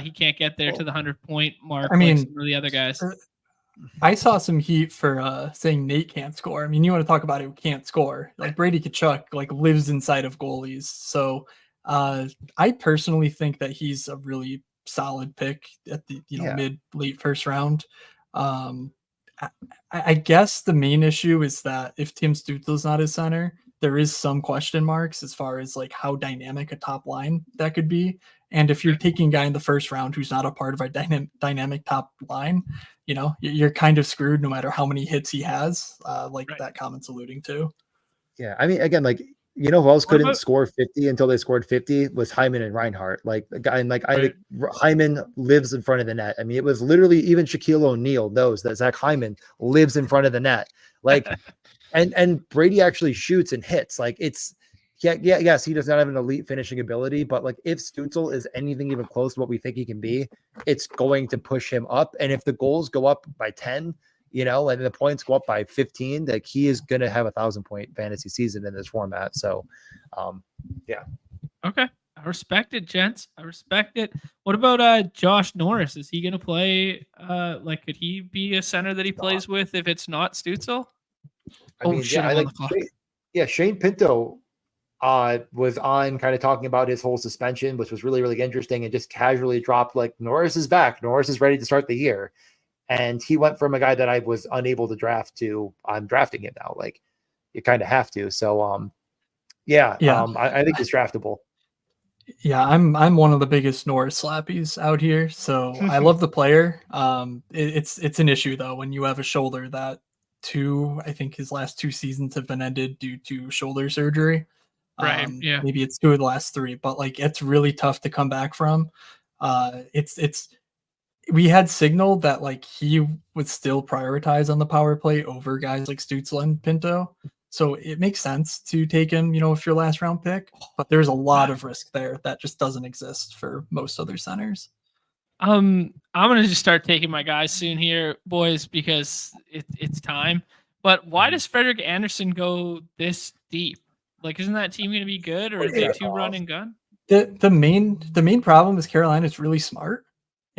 He can't get there to the 100-point mark. Like some of the other guys. I saw some heat for saying Nate can't score. I mean, you want to talk about who can't score? Like Brady Tkachuk, like lives inside of goalies. So I personally think that he's a really solid pick at the mid late first round. I guess the main issue is that if Tim Stützle's not his center, there is some question marks as far as like how dynamic a top line that could be. And if you're taking a guy in the first round who's not a part of a dynamic top line, you're kind of screwed no matter how many hits he has, that comment's alluding to. Yeah, I mean, again, like, who else couldn't score 50 until they scored 50 was Hyman and Reinhart. Like the guy, and I think Hyman lives in front of the net. I mean, it was literally even Shaquille O'Neal knows that Zach Hyman lives in front of the net. Like, and Brady actually shoots and hits. Like it's, yes, he does not have an elite finishing ability, but like if Stützle is anything even close to what we think he can be, it's going to push him up. And if the goals go up by 10, and the points go up by 15, like he is going to have 1,000-point fantasy season in this format. So, yeah. Okay. I respect it, gents. I respect it. What about Josh Norris? Is he going to play? Could he be a center that he plays with if it's not Stützle? Shane Pinto was on kind of talking about his whole suspension, which was really, really interesting, and just casually dropped like Norris is back. Norris is ready to start the year. And he went from a guy that I was unable to draft to I'm drafting him now. Like you kind of have to. So, I think it's draftable. Yeah, I'm one of the biggest Norris slappies out here. So I love the player. It's an issue though when you have a shoulder that I think his last 2 seasons have been ended due to shoulder surgery. Right. Yeah. Maybe it's 2 of the last 3, but like it's really tough to come back from. We had signaled that like he would still prioritize on the power play over guys like Stützle and Pinto. So it makes sense to take him, if your last round pick, but there's a lot of risk there that just doesn't exist for most other centers. I'm going to just start taking my guys soon here, boys, because it's time. But why does Frederik Andersen go this deep? Like, isn't that team going to be good, or is it too run and gun? The main problem is Carolina's really smart.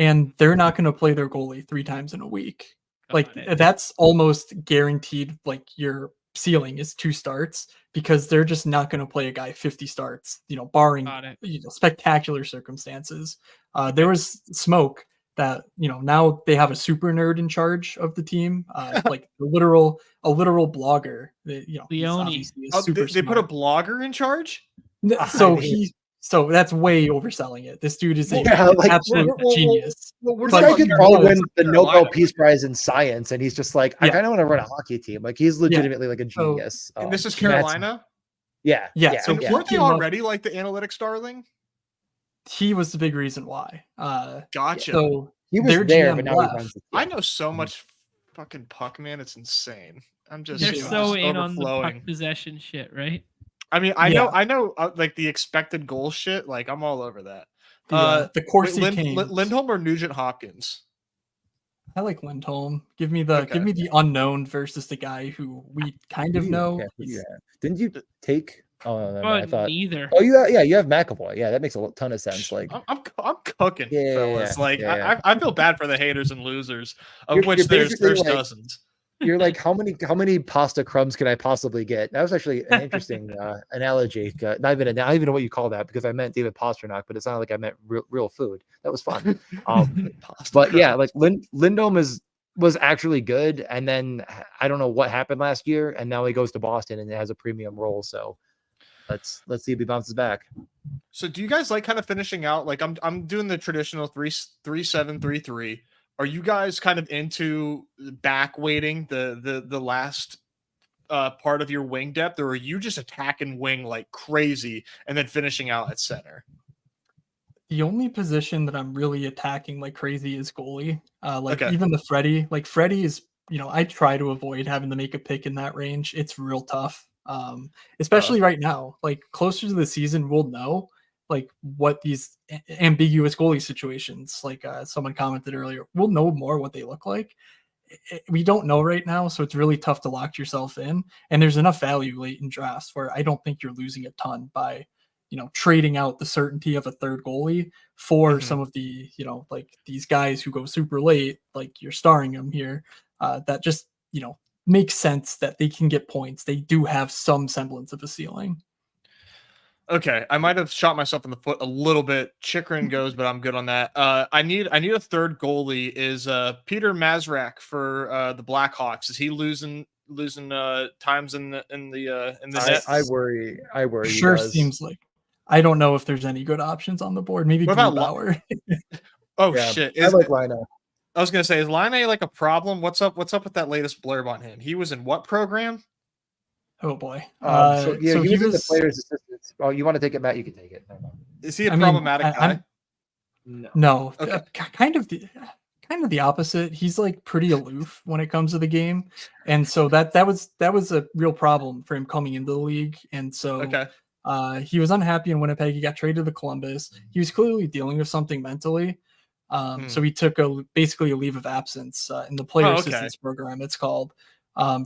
And they're not going to play their goalie 3 times in a week. That's almost guaranteed. Like your ceiling is 2 starts because they're just not going to play a guy 50 starts, barring spectacular circumstances. There was smoke that, now they have a super nerd in charge of the team, like a literal blogger. Leone. They put a blogger in charge? So So that's way overselling it. This dude is an like, absolute genius. This But guy could he probably was win the Nobel Peace Prize in science, and he's just like, I Yeah. kind of want to run a hockey team. Like, he's legitimately like a So- genius. And this is Matt's- Carolina. Yeah. Yeah, so And yeah. weren't they Came up- already like the analytics darling? He was the big reason why. Gotcha. So he was their there, GM but now left. he runs the I team. know so much fucking puck, man. It's insane. I'm just They're Yeah. so just in on the overflowing. puck possession shit, right? I mean, I know, like the expected goal shit. Like I'm all over that. The Corsi wait, Kings. Lindholm or Nugent Hopkins? I like Lindholm. Give me the unknown versus the guy who we kind of know. Didn't you take? Oh, no, I thought. Neither. Oh, you have McAvoy. Yeah, that makes a ton of sense. Like, I'm cooking, Yeah, fellas. Like yeah. I feel bad for the haters and losers, of You're which there's basically like- dozens. you're like, how many pasta crumbs can I possibly get? That was actually an interesting analogy. Not even know what you call that, because I meant David Pasternak, but it's not like I meant real food. That was fun. But yeah, like Lindholm was actually good, and then I don't know what happened last year, and now he goes to Boston and has a premium role. So let's see if he bounces back. So do you guys like kind of finishing out? Like I'm doing the traditional 3-7-3-3. Are you guys kind of into back weighting the last part of your wing depth, or are you just attacking wing like crazy and then finishing out at center? The only position that I'm really attacking like crazy is goalie. Okay. Even the Freddie. Like Freddie is, I try to avoid having to make a pick in that range. It's real tough. Especially right now. Like closer to the season, we'll know like what these ambiguous goalie situations, like someone commented earlier, we'll know more what they look like. We don't know right now, so it's really tough to lock yourself in. And there's enough value late in drafts where I don't think you're losing a ton by trading out the certainty of a third goalie for some of the, like these guys who go super late, like you're starring them here. That just, makes sense that they can get points. They do have some semblance of a ceiling. Okay, I might have shot myself in the foot a little bit. Chikrin goes, but I'm good on that. I need a third goalie. Is Peter Mazrak for the Blackhawks? Is he losing times in the net? I worry. Sure, seems like. I don't know if there's any good options on the board. Maybe What about Grubauer. Oh Yeah, shit! I like Lino. I was gonna say, is Line like a problem? What's up with that latest blurb on him? He was in what program? Oh boy. He was in the players' assistants. Oh, you want to take it, Matt? You can take it. Is he a problematic guy? No. Okay. Kind of the opposite. He's like pretty aloof when it comes to the game, and so that was a real problem for him coming into the league. And so he was unhappy in Winnipeg. He got traded to Columbus. He was clearly dealing with something mentally. So he took basically a leave of absence in the player assistance program, it's called,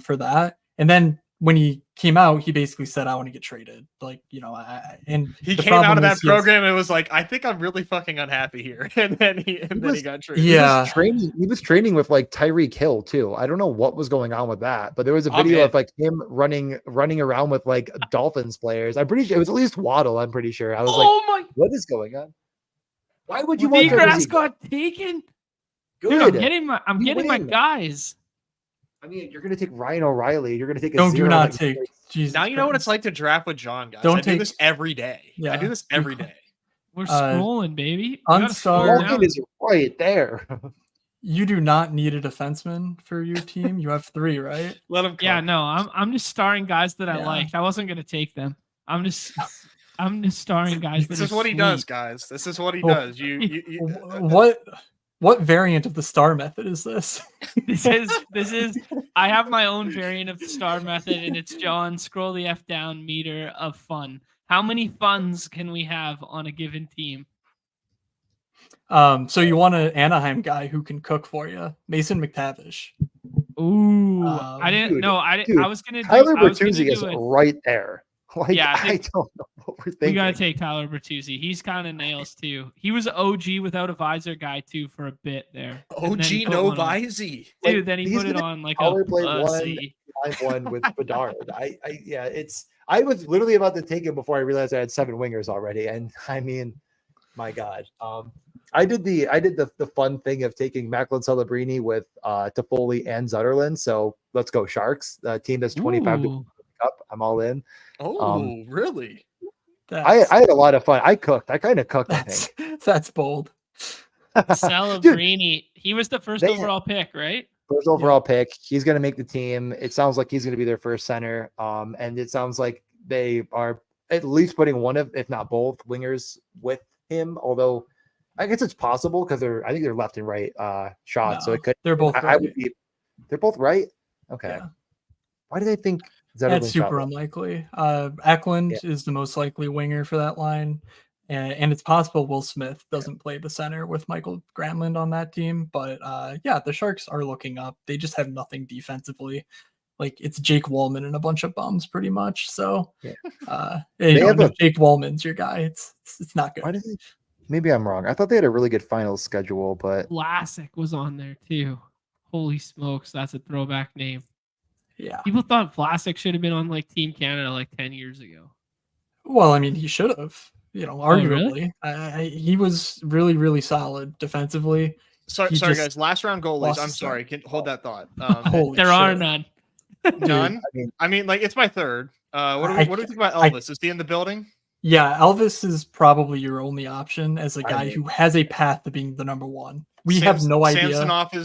for that. And then when he came out, he basically said, I want to get traded. Like, and he came out of that program and was like, I think I'm really fucking unhappy here. And then he got traded. Yeah. He was training with like Tyreek Hill too. I don't know what was going on with that, but there was a video of like him running around with like Dolphins players. I'm pretty sure it was at least Waddle. I'm pretty sure. I was what is going on? Why would you want Seagrass got taken? Good. Dude, I'm getting my guys. I mean, you're going to take Ryan O'Reilly. You're going to take do not take. Jesus now you know what it's like to draft with John, guys. Don't do this every day. Yeah. I do this every day. We're scrolling, baby. Logan is right there. You do not need a defenseman for your team. You have 3, right? Let him. Yeah, no, I'm just starring guys that I liked. I wasn't going to take them. I'm just starring guys. This is what he does, guys. This is what he does. What variant of the star method is this? This is. I have my own variant of the star method, and it's John. Scroll the F down meter of fun. How many funds can we have on a given team? So you want an Anaheim guy who can cook for you, Mason McTavish. Ooh, I didn't know. I was gonna. Tyler Bertuzzi is right there. Like, yeah, I don't know what we're thinking. We gotta take Tyler Bertuzzi. He's kind of nails too. He was OG without a visor guy too for a bit there. OG no visor, dude. Then he put it on like a one with Bedard. I was literally about to take him before I realized I had 7 wingers already. And I mean, my God. I did the fun thing of taking Macklin Celebrini with Toffoli and Zetterlund. So let's go Sharks. The team that's 25 to up. I'm all in. Oh, really? I had a lot of fun. I cooked. I kind of cooked. I think that's bold. Celebrini, he was the first They- overall pick, right? first overall pick. He's going to make the team. It sounds like he's going to be their first center. And it sounds like they are at least putting one of, if not both, wingers with him. Although I guess it's possible because I think they're left and right shots. So No, it could. they're both I right. would be. They're both right. Okay. Yeah. Why do they think That's Zetterlund super shot? unlikely. Eklund is the most likely winger for that line. And it's possible Will Smith doesn't play the center with Michael Granlund on that team. But yeah, the Sharks are looking up. They just have nothing defensively. Like it's Jake Wallman and a bunch of bums pretty much. So Jake Wallman's your guy. It's not good. Why did they? Maybe I'm wrong. I thought they had a really good finals schedule, but Vlasic was on there too. Holy smokes, that's a throwback name. Yeah. People thought Vlasic should have been on like Team Canada like 10 years ago. Well, I mean, he should have. Arguably, really? He was really, really solid defensively. Sorry, guys. Last round goalies. I'm sorry. Hold that thought. There are none. None. I mean, like it's my third. What do we think about Elvis? Is he in the building? Yeah, Elvis is probably your only option as a guy who has a path to being the number one. We have no idea.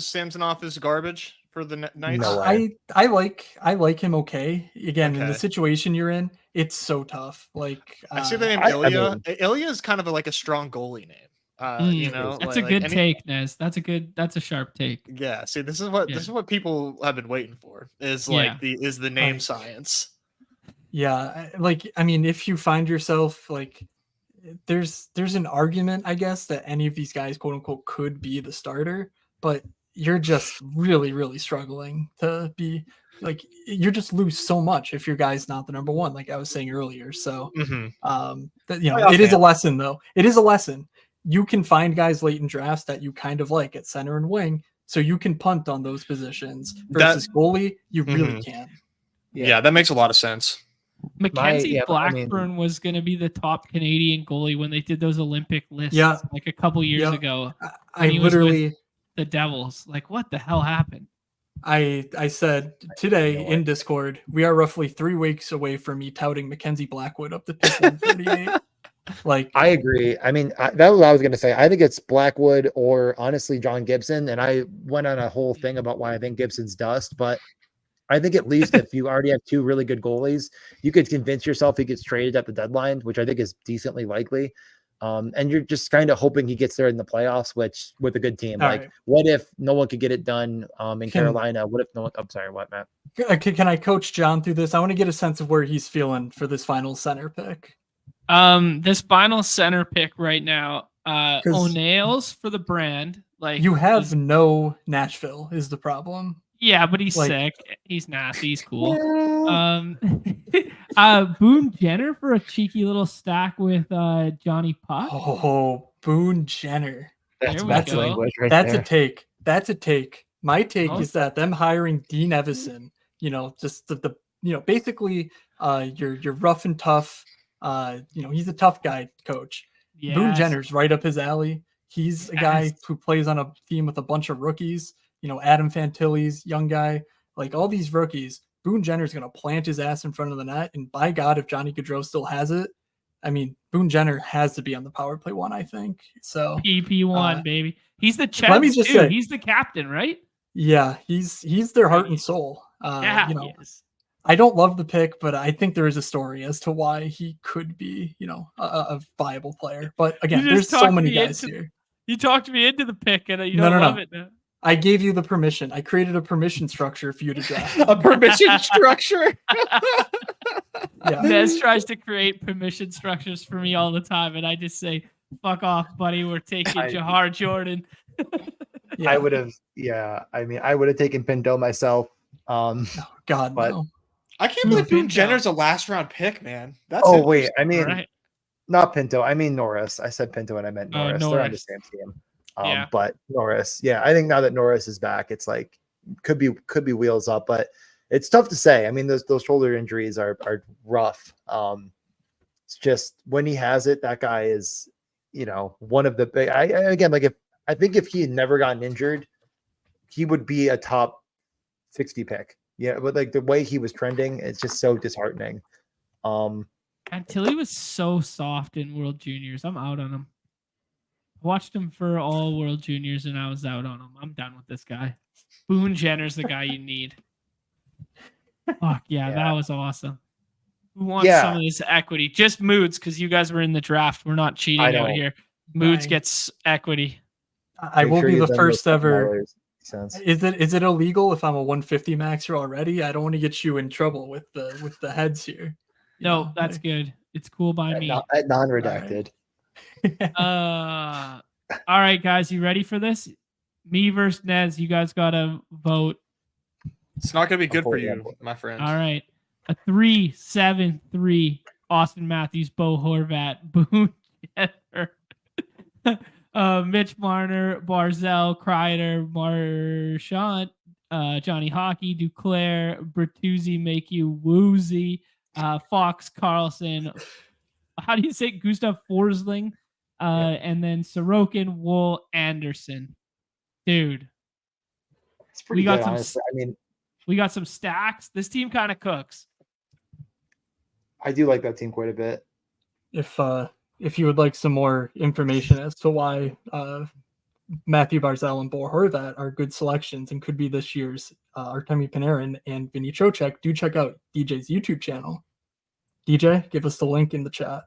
Samsonov is garbage for the Knights. No I like him okay. Again, in the situation you're in, it's so tough. Like I see the name Ilya. Ilya is kind of like a strong goalie name. That's a good take, Nez. That's a sharp take. Yeah. See, this is what people have been waiting for. Is the name science. Yeah, I mean, if you find yourself like there's an argument, I guess, that any of these guys, quote unquote, could be the starter, but you're just really, really struggling to be like you just lose so much if your guy's not the number one, like I was saying earlier. So it is a lesson though. It is a lesson. You can find guys late in drafts that you kind of like at center and wing, so you can punt on those positions versus goalie, you really can. Yeah, that makes a lot of sense. Mackenzie Blackburn was going to be the top Canadian goalie when they did those Olympic lists like a couple years ago. I literally the Devils. Like, what the hell happened? I said today in Discord, we are roughly 3 weeks away from me touting Mackenzie Blackwood up to pick 138. Like, I agree. I mean, that was what I was going to say. I think it's Blackwood or honestly John Gibson. And I went on a whole thing about why I think Gibson's dust, but I think at least if you already have two really good goalies, you could convince yourself he gets traded at the deadline, which I think is decently likely. And you're just kind of hoping he gets there in the playoffs, which with a good team. What if no one could get it done in Carolina? What if no one? I'm sorry, what, Matt? Can I coach John through this? I want to get a sense of where he's feeling for this final center pick. This final center pick right now, O'Neill's for the brand. Like you have no Nashville is the problem. Yeah, but he's sick. He's nasty. He's cool. Boone Jenner for a cheeky little stack with Johnny Puck. Oh, Boone Jenner. That's language right there. A take. That's a take. My take is that them hiring Dean Evison, just the basically you're rough and tough. He's a tough guy coach. Yes. Boone Jenner's right up his alley. He's a guy who plays on a team with a bunch of rookies. Adam Fantilli's young guy, like all these rookies. Boone Jenner's going to plant his ass in front of the net. And by God, if Johnny Gaudreau still has it, I mean, Boone Jenner has to be on the power play one, I think. So PP1, baby. He's the Chad too. Say, he's the captain, right? Yeah, he's their heart and soul. He is. I don't love the pick, but I think there is a story as to why he could be, a viable player. But again, there's so many guys here. You talked me into the pick, and you don't love it now. I gave you the permission. I created a permission structure for you to draft. A permission structure? Yeah. Nez tries to create permission structures for me all the time, and I just say, fuck off, buddy. We're taking Jahar Jordan. I would have, I would have taken Pinto myself. Oh, God, but no. I can't believe Boone Jenner's a last round pick, man. That's not Pinto. I mean Norris. I said Pinto and I meant Norris. They're on the same team. But Norris, I think now that Norris is back, it's like could be wheels up, but it's tough to say. I mean, those shoulder injuries are rough. It's just when he has it, that guy is, one of the big. I think if he had never gotten injured, he would be a top 60 pick. Yeah, but like the way he was trending, it's just so disheartening. And Tilly was so soft in World Juniors. I'm out on him. Watched him for all World Juniors, and I was out on him. I'm done with this guy. Boone Jenner's the guy you need. Fuck yeah, that was awesome. Who wants some of this equity? Just Moods, because you guys were in the draft. We're not cheating out here. Moods gets equity. I will be the first ever. Is it illegal if I'm a 150 maxer already? I don't want to get you in trouble with the heads here. No, that's good. It's cool by me. At non-redacted. All right, guys, you ready for this? Me versus Nez. You guys gotta vote. It's not gonna be good for you, my friend. All right, a 3-7-3. Austin Matthews, Bo Horvat, Boone Jenner, Mitch Marner, Barzell, Kreider, Marchand, Johnny Hockey, Duclair, Bertuzzi, make you woozy, Fox, Carlson. How do you say it? Gustav Forsling, and then Sorokin, Wool, Anderson. Dude, it's pretty good, honestly. I mean, we got some stacks. This team kind of cooks. I do like that team quite a bit. If you would like some more information as to why Matthew Barzal and Bo Horvat are good selections and could be this year's Artemi Panarin and Vinny Trocheck, do check out DJ's YouTube channel. DJ, give us the link in the chat.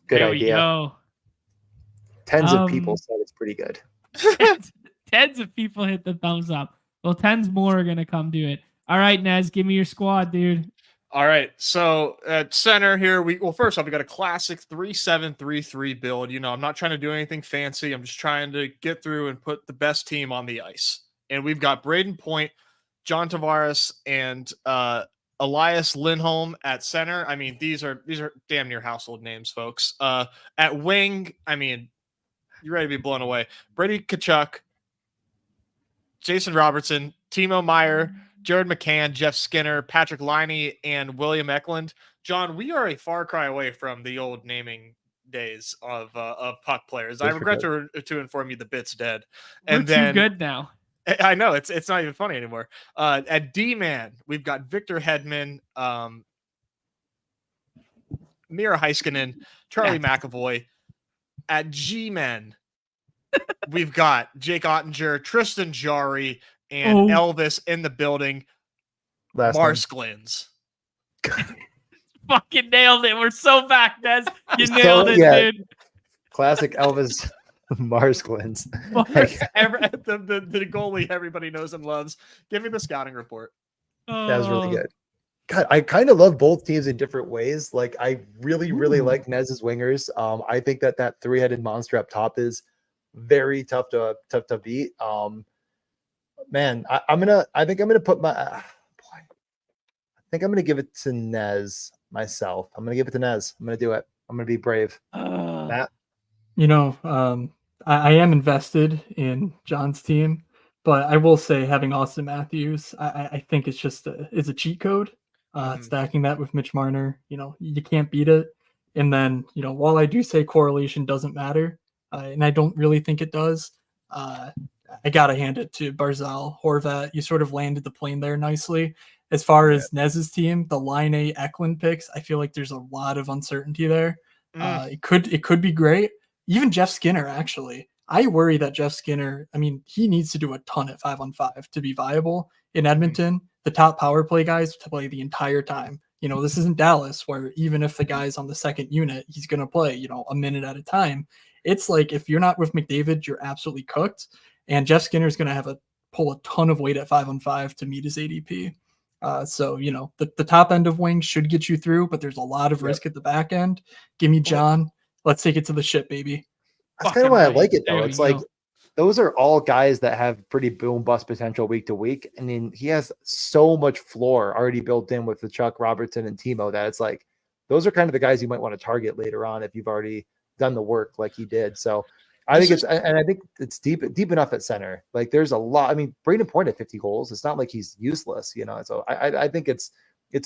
Good there idea. We go. Tens of people said it's pretty good. Tens of people hit the thumbs up. Well, tens more are going to come do it. All right, Nez, give me your squad, dude. All right, so at center here, first off, we got a classic 3-7-3-3 build. You know, I'm not trying to do anything fancy. I'm just trying to get through and put the best team on the ice. And we've got Braden Point, John Tavares, and Elias Lindholm at center. I mean, these are damn near household names, folks. At wing, I mean, you're ready to be blown away. Brady Tkachuk, Jason Robertson, Timo Meyer, Jared McCann, Jeff Skinner, Patrick Laine, and William Eklund. John, we are a far cry away from the old naming days of puck players. I regret to inform you the bit's dead. We're too good now. I know it's not even funny anymore. At D-man, we've got Victor Hedman, Mira Heiskanen, Charlie McAvoy. At G-men, we've got Jake Ottinger, Tristan Jarry, and Elvis in the building. Marsklins. Fucking nailed it. We're so back, Nez. You nailed it, dude. Classic Elvis Marsklins. The goalie everybody knows and loves. Give me the scouting report. That was really good. God, I kind of love both teams in different ways. Like, I really, really like Nez's wingers. I think that three-headed monster up top is very tough to beat. Man, I think I'm gonna put I think I'm gonna give it to Nez myself. I'm gonna give it to Nez. I'm gonna do it. I'm gonna be brave. Matt? You know, I am invested in John's team, but I will say having Austin Matthews, I think it's just it's a cheat code. Stacking that with Mitch Marner, you know, you can't beat it. And then, you know, while I do say correlation doesn't matter, and I don't really think it does, I gotta hand it to Barzal, Horvat. You sort of landed the plane there nicely. As far as Nez's team, the Laine Eklund picks, I feel like there's a lot of uncertainty there. It could be great. Even Jeff Skinner, actually. I worry that Jeff Skinner, I mean, he needs to do a ton at 5-on-5 to be viable in Edmonton. The top power play guys to play the entire time. You know, this isn't Dallas where even if the guy's on the second unit, he's going to play, you know, a minute at a time. It's like if you're not with McDavid, you're absolutely cooked. And Jeff Skinner's going to have pull a ton of weight at 5-on-5 to meet his ADP. So, you know, the top end of wings should get you through, but there's a lot of risk at the back end. Give me John. Let's take it to the ship, baby. That's kind of why I like it, though. It's like those are all guys that have pretty boom bust potential week to week. I mean, he has so much floor already built in with the Chuck, Robertson, and Timo that it's like those are kind of the guys you might want to target later on if you've already done the work like he did. So I think it's deep enough at center. Like there's a lot. I mean, Braden Point at 50 goals. It's not like he's useless, you know. So I think it's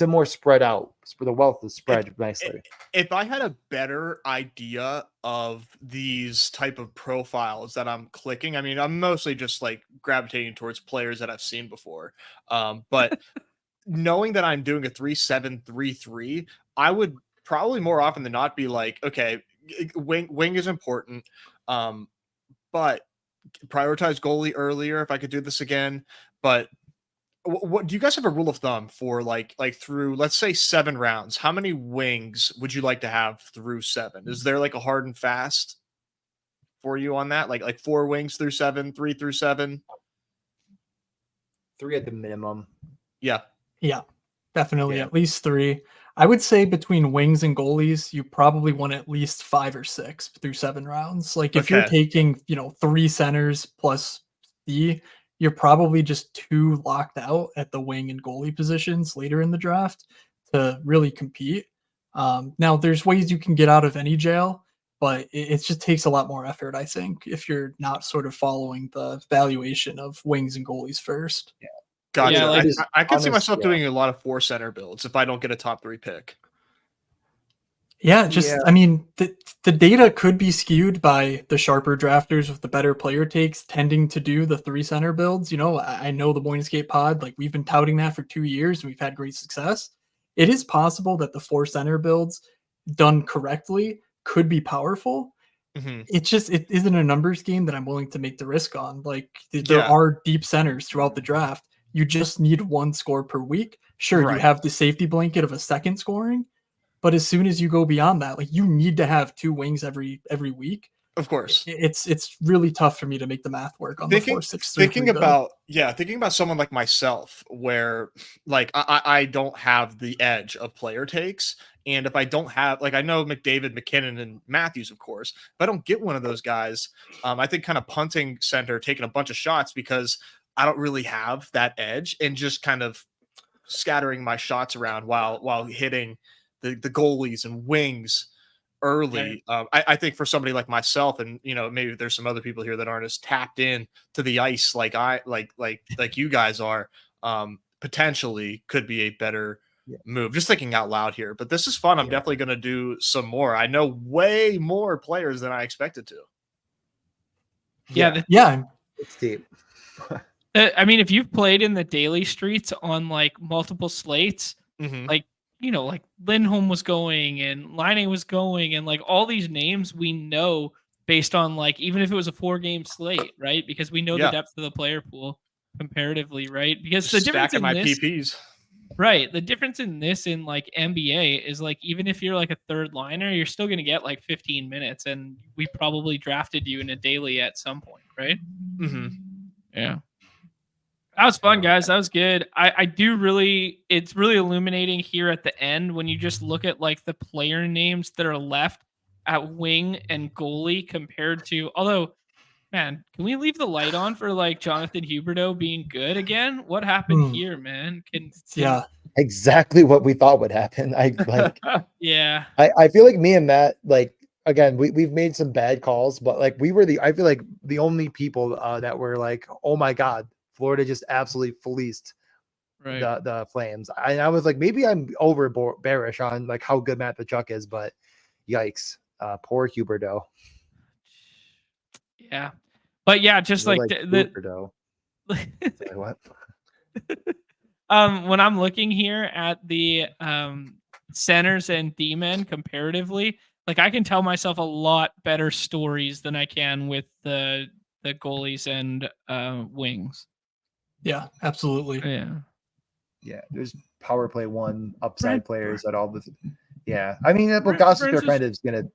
a more spread out. The wealth is spread nicely. If I had a better idea of these type of profiles that I'm clicking, I mean, I'm mostly just like gravitating towards players that I've seen before. But knowing that I'm doing a 3-7-3-3, I would probably more often than not be like, okay, wing is important, but prioritize goalie earlier if I could do this again. But what do you guys have a rule of thumb for like through, let's say, 7 rounds? How many wings would you like to have through 7? Is there like a hard and fast for you on that? Like 4 wings through 7, 3 through 7? 3 at the minimum. Yeah. Yeah, definitely Yeah. at least 3. I would say between wings and goalies, you probably want at least 5 or 6 through 7 rounds. Like if you're Okay. taking, 3 centers plus D, you're probably just too locked out at the wing and goalie positions later in the draft to really compete. Now, there's ways you can get out of any jail, but it just takes a lot more effort, I think, if you're not sort of following the valuation of wings and goalies first. Gotcha. Yeah, like, I can see myself doing a lot of 4 center builds if I don't get a top 3 pick. Yeah, just Yeah. I mean, the data could be skewed by the sharper drafters with the better player takes tending to do the 3 center builds. I know the Boyne Escape pod, like we've been touting that for 2 years and we've had great success. It is possible that the 4 center builds done correctly could be powerful. Mhm. It isn't a numbers game that I'm willing to make the risk on. Like there Yeah. are deep centers throughout the draft. You just need 1 score per week. Sure, Right. you have the safety blanket of a second scoring, but as soon as you go beyond that, like you need to have 2 wings every week. Of course. It's really tough for me to make the math work on the 4-6-3 thinking about someone like myself, where like I don't have the edge of player takes, and if I don't have, like, I know McDavid, McKinnon, and Matthews, of course, if I don't get one of those guys, I think kind of punting center, taking a bunch of shots because I don't really have that edge, and just kind of scattering my shots around while hitting the goalies and wings early. I think for somebody like myself, and maybe there's some other people here that aren't as tapped in to the ice like you guys are, potentially could be a better move. Just thinking out loud here, but this is fun. I'm definitely going to do some more. I know way more players than I expected to. Yeah. It's deep. I mean, if you've played in the daily streets on like multiple slates, Mhm. like like Lindholm was going and Line was going, and like all these names we know based on like, even if it was a 4-game slate, right? Because we know the depth of the player pool comparatively, right? Because the difference in Stacking my this, PPs. right? The difference in this in like NBA is like, even if you're like a third liner, you're still going to get like 15 minutes, and we probably drafted you in a daily at some point, right? Mhm. Yeah. That was fun, guys. That was good. I do really, it's really illuminating here at the end when you just look at like the player names that are left at wing and goalie compared to, although, man, can we leave the light on for like Jonathan Huberdeau being good again? What happened here, man? Yeah. Exactly what we thought would happen. Yeah. I feel like me and Matt, like, again, we've made some bad calls, but like I feel like the only people that were like, oh my God, Florida just absolutely fleeced Right. the Flames. I was like, maybe I'm over bearish on like how good Matt Tkachuk is, but yikes, poor Huberdeau. Yeah. But yeah, just like Huberdeau. Sorry, what? When I'm looking here at the centers and D-men comparatively, like I can tell myself a lot better stories than I can with the goalies and wings. Yeah, absolutely. Yeah. There's power play 1 upside Brent, players at all the. Yeah, I mean, Brent Gossip is- kind of is gonna.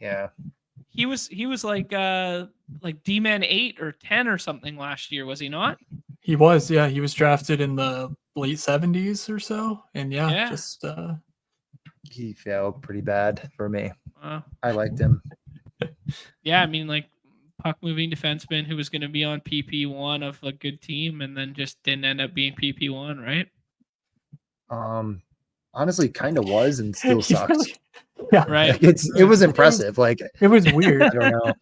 Yeah, He was like D-man 8 or 10 or something last year, was he not? He was, yeah. He was drafted in the late 70s or so, and Yeah. he failed pretty bad for me. Wow. I liked him. Yeah, I mean, like puck moving defenseman who was going to be on PP1 of a good team, and then just didn't end up being PP1, right? Honestly, kind of was, and still sucks. Really, yeah, Right. It was impressive. Like, it was weird. I don't know.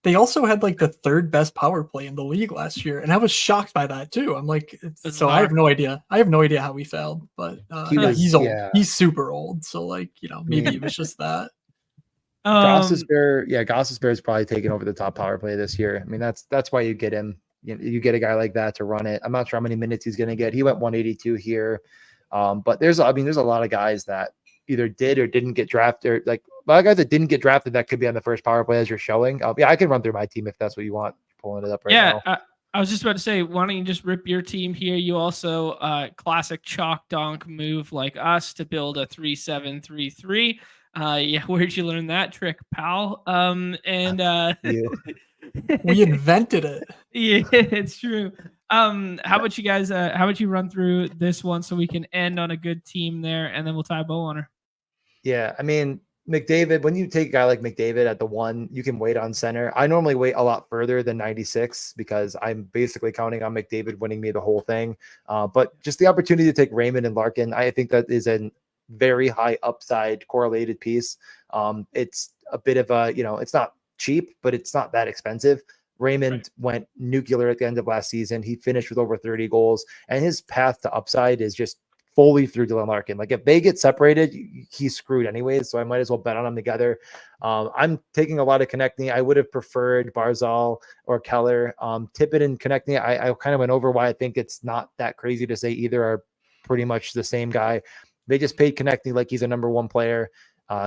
They also had like the 3rd best power play in the league last year, and I was shocked by that too. I'm like, I have no idea. I have no idea how he failed, but he's old. Yeah. He's super old, so like maybe it was just that. Gossespierre is probably taking over the top power play this year. I mean, that's why you get him. You get a guy like that to run it. I'm not sure how many minutes he's going to get. He went 182 here, but there's a lot of guys that either did or didn't get drafted, or like a lot of guys that didn't get drafted that could be on the first power play as you're showing. Yeah, I can run through my team if that's what you want. Pulling it up right now. I was just about to say, why don't you just rip your team here? You also classic chalk donk move like us to build a 3-7-3-3. Yeah, where'd you learn that trick, pal? We invented it. Yeah, it's true. How about you guys? How about you run through this one so we can end on a good team there, and then we'll tie a bow on her. Yeah, I mean, McDavid, when you take a guy like McDavid at the 1, you can wait on center. I normally wait a lot further than 96 because I'm basically counting on McDavid winning me the whole thing. But just the opportunity to take Raymond and Larkin, I think that is a very high upside correlated piece. It's a bit of a, it's not cheap, but it's not that expensive. Raymond went nuclear at the end of last season. He finished with over 30 goals, and his path to upside is just fully through Dylan Larkin. Like if they get separated, he's screwed anyways. So I might as well bet on them together. I'm taking a lot of connecting. I would have preferred Barzal or Keller. Tippett and connecting. I kind of went over why I think it's not that crazy to say either are pretty much the same guy. They just paid connecting like he's a number 1 player.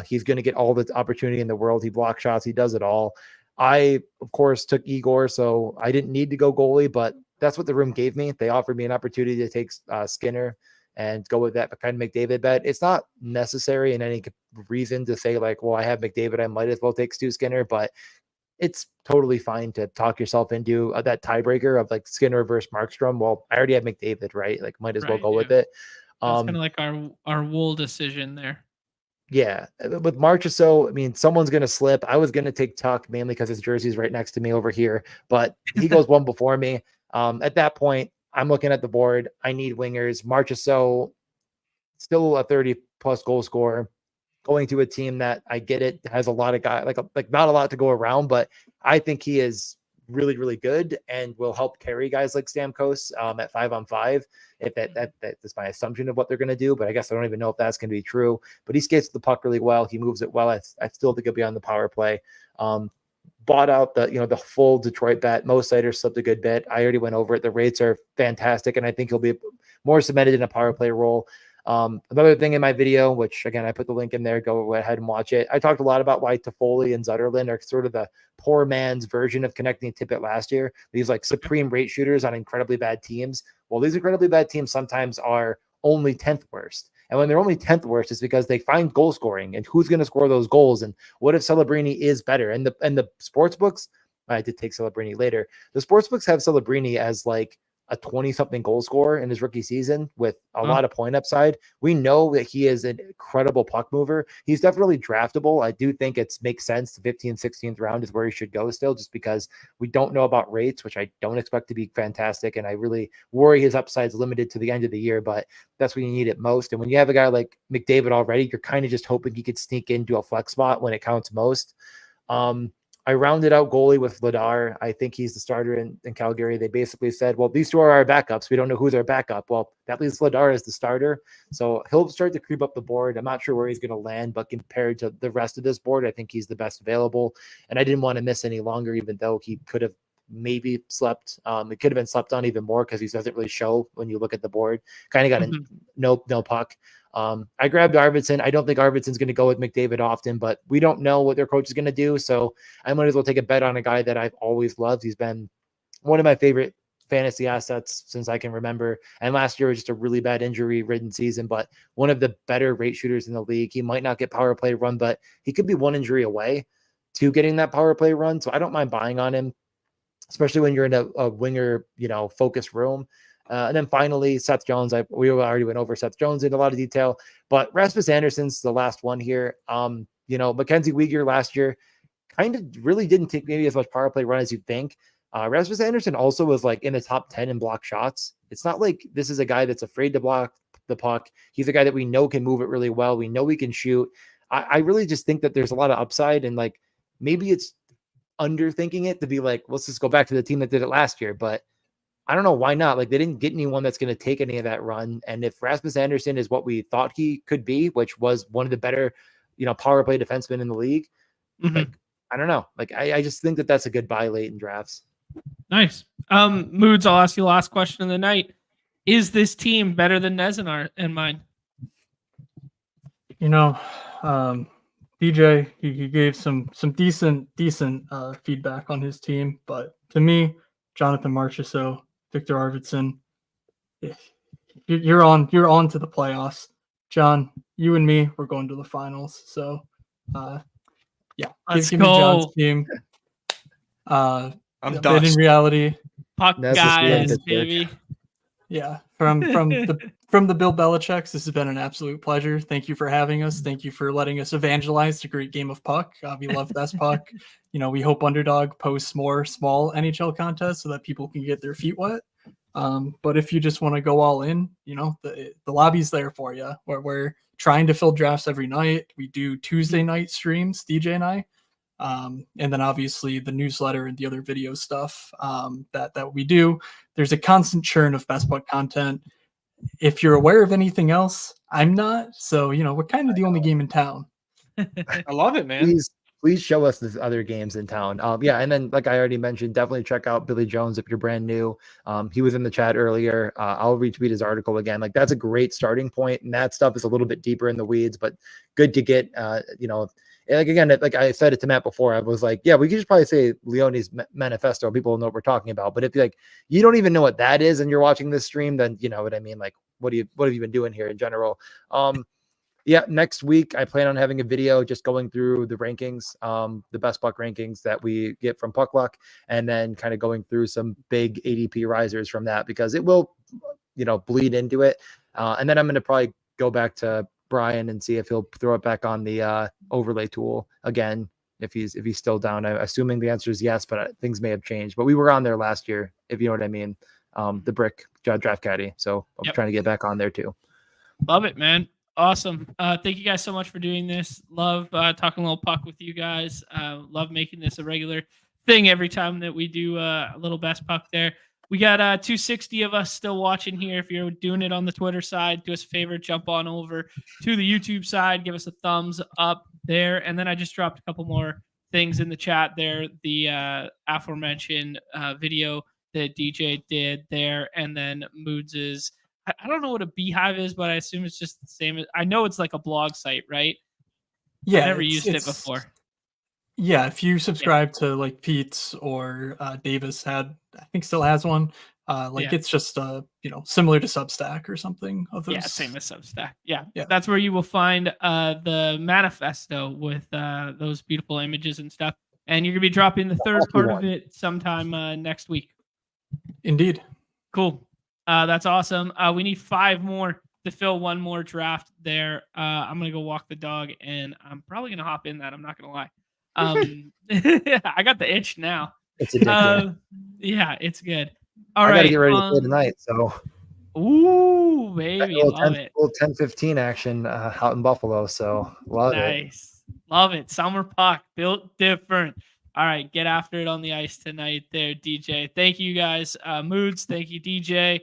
He's going to get all the opportunity in the world. He blocks shots. He does it all. I, of course, took Igor, so I didn't need to go goalie, but that's what the room gave me. They offered me an opportunity to take Skinner and go with that kind of McDavid bet. It's not necessary in any reason to say like, well, I have McDavid, I might as well take Stu Skinner, but it's totally fine to talk yourself into that tiebreaker of like Skinner versus Markstrom. Well, I already have McDavid, right? Like might as well go with it. That's kind of like our Wool decision there. Yeah, with Marchessault, I mean, someone's going to slip. I was going to take Tuck mainly because his jersey's right next to me over here, but he goes one before me. At that point, I'm looking at the board. I need wingers. Marchessault, still a 30-plus goal scorer, going to a team that I get it has a lot of guys, like not a lot to go around, but I think he is really, really good and will help carry guys like Stamkos at 5-on-5. If that's my assumption of what they're going to do, but I guess I don't even know if that's going to be true. But he skates the puck really well. He moves it well. I still think he'll be on the power play. Bought out the full Detroit bet. Mo Seider slipped a good bit. I already went over it. The rates are fantastic, and I think he'll be more cemented in a power play role. Another thing in my video, which again, I put the link in there, go ahead and watch it. I talked a lot about why Toffoli and Zetterlund are sort of the poor man's version of connecting Tippett last year. These like supreme rate shooters on incredibly bad teams. Well, these incredibly bad teams sometimes are only 10th worst. And when they're only 10th worst, it's because they find goal scoring and who's going to score those goals. And what if Celebrini is better? And the sports books, I did take Celebrini later. The sports books have Celebrini as like a 20-something goal scorer in his rookie season with a lot of point upside. We know that he is an incredible puck mover. He's definitely draftable. I do think it makes sense. The 15th, 16th round is where he should go still, just because we don't know about rates, which I don't expect to be fantastic. And I really worry his upside is limited to the end of the year, but that's when you need it most. And when you have a guy like McDavid already, you're kind of just hoping he could sneak into a flex spot when it counts most. I rounded out goalie with Vladar. I think he's the starter in Calgary. They basically said, well, these two are our backups. We don't know who's our backup. Well, that leaves Vladar as the starter. So he'll start to creep up the board. I'm not sure where he's going to land, but compared to the rest of this board, I think he's the best available. And I didn't want to miss any longer, even though he could have maybe slept. It could have been slept on even more because he doesn't really show when you look at the board. Kind of got a no puck. I grabbed Arvidsson. I don't think Arvidsson's going to go with McDavid often, but we don't know what their coach is going to do. So I might as well take a bet on a guy that I've always loved. He's been one of my favorite fantasy assets since I can remember. And last year was just a really bad injury-ridden season, but one of the better rate shooters in the league. He might not get power play run, but he could be one injury away to getting that power play run. So I don't mind buying on him, especially when you're in a winger, focused room. And then finally, Seth Jones. We already went over Seth Jones in a lot of detail, but Rasmus Anderson's the last one here. Mackenzie Weegar last year kind of really didn't take maybe as much power play run as you'd think. Rasmus Anderson also was like in the top 10 in block shots. It's not like this is a guy that's afraid to block the puck. He's a guy that we know can move it really well. We know he can shoot. I really just think that there's a lot of upside, and like maybe it's underthinking it to be like, let's just go back to the team that did it last year. But I don't know why not. Like they didn't get anyone that's going to take any of that run. And if Rasmus Anderson is what we thought he could be, which was one of the better, power play defensemen in the league, like, I don't know. Like I just think that that's a good buy late in drafts. Nice. Moods, I'll ask you the last question of the night. Is this team better than Nez in mine? You know, DJ, he gave some decent feedback on his team, but to me, Jonathan Marchessault, Victor Arvidsson, you're on to the playoffs. John, you and me, we're going to the finals. So, yeah, Let's give me John's go. team. I'm but done. in reality, Puck That's a guys, splendid pick. baby. yeah, from the Bill Belichick's, this has been an absolute pleasure. Thank you for having us. Thank you for letting us evangelize the great game of puck. We love Best Puck. You know, we hope Underdog posts more small NHL contests so that people can get their feet wet. But if you just want to go all in, you know, the lobby's there for you. We're trying to fill drafts every night. We do Tuesday night streams, DJ and I. And then obviously the newsletter and the other video stuff that we do. There's a constant churn of Best Puck content. If you're aware of anything else, I'm not. So, you know, we're kind of the only game in town. I love it, man. Please show us the other games in town. Yeah, and then like I already mentioned, definitely check out Billy Jones if you're brand new. He was in the chat earlier. I'll retweet his article again. Like that's a great starting point, and that stuff is a little bit deeper in the weeds, but good to get. You know, like again, like I said it to Matt before, I was like, yeah, we could just probably say Leone's manifesto. People will know what we're talking about. But if like you don't even know what that is, and you're watching this stream, then you know what I mean. Like, what have you been doing here in general? Yeah, next week I plan on having a video just going through the rankings, the best puck rankings that we get from Puck Luck, and then kind of going through some big ADP risers from that because it will, you know, bleed into it. And then I'm going to probably go back to Brian and see if he'll throw it back on the overlay tool again if he's still down. I'm assuming the answer is yes, but things may have changed. But we were on there last year, if you know what I mean. The brick draft caddy, so I'm trying to get back on there too. Love it, man. Awesome. Thank you guys so much for doing this. Love talking a little puck with you guys. Love making this a regular thing every time that we do a little best puck there. We got 260 of us still watching here. If you're doing it on the Twitter side, do us a favor, jump on over to the YouTube side, give us a thumbs up there. And then I just dropped a couple more things in the chat there. The aforementioned video that DJ did there, and then Moods' I don't know what a beehive is, but I assume it's just the same. I know it's like a blog site, right? Yeah, I've never used it before. Yeah, if you subscribe to like Pete's or Davis had, I think still has one. It's just you know, similar to Substack or something of those. Yeah, same as Substack. Yeah, that's where you will find the manifesto with those beautiful images and stuff. And you're gonna be dropping the third part of it sometime next week. Indeed. Cool. That's awesome. We need 5 more to fill one more draft there. I'm going to go walk the dog, and I'm probably going to hop in that. I'm not going to lie. I got the itch now. It's addicting. Yeah, it's good. All I right. got to get ready to play tonight. So, ooh, baby. Love it. Little 10-15 action out in Buffalo. So, love it. Nice. Love it. Summer puck, built different. All right, get after it on the ice tonight there, DJ. Thank you guys. Moods, thank you, DJ.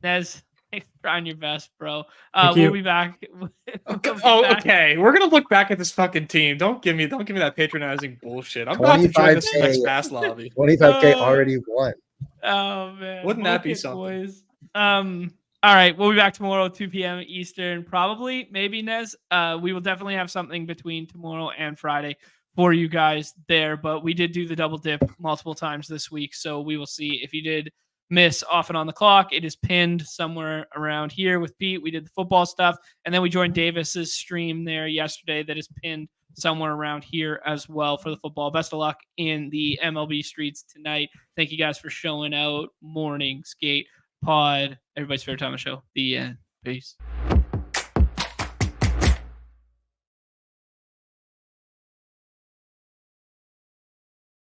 Nez, thanks for trying your best, bro. We'll be back. Okay. We're gonna look back at this fucking team. Don't give me that patronizing bullshit. I'm about to join this next fast lobby. 25K already won. Oh man, wouldn't that be something? Boys. All right, we'll be back tomorrow, 2 p.m. Eastern, probably, maybe, Nez. We will definitely have something between tomorrow and Friday for you guys there, but we did do the double dip multiple times this week, so we will see. If you did miss off and on the clock, it is pinned somewhere around here with Pete. We did the football stuff, and then we joined Davis's stream there yesterday that is pinned somewhere around here as well for the football. Best of luck in the MLB streets tonight. Thank you guys for showing out. Morning skate pod, everybody's favorite time of show. The end. Peace.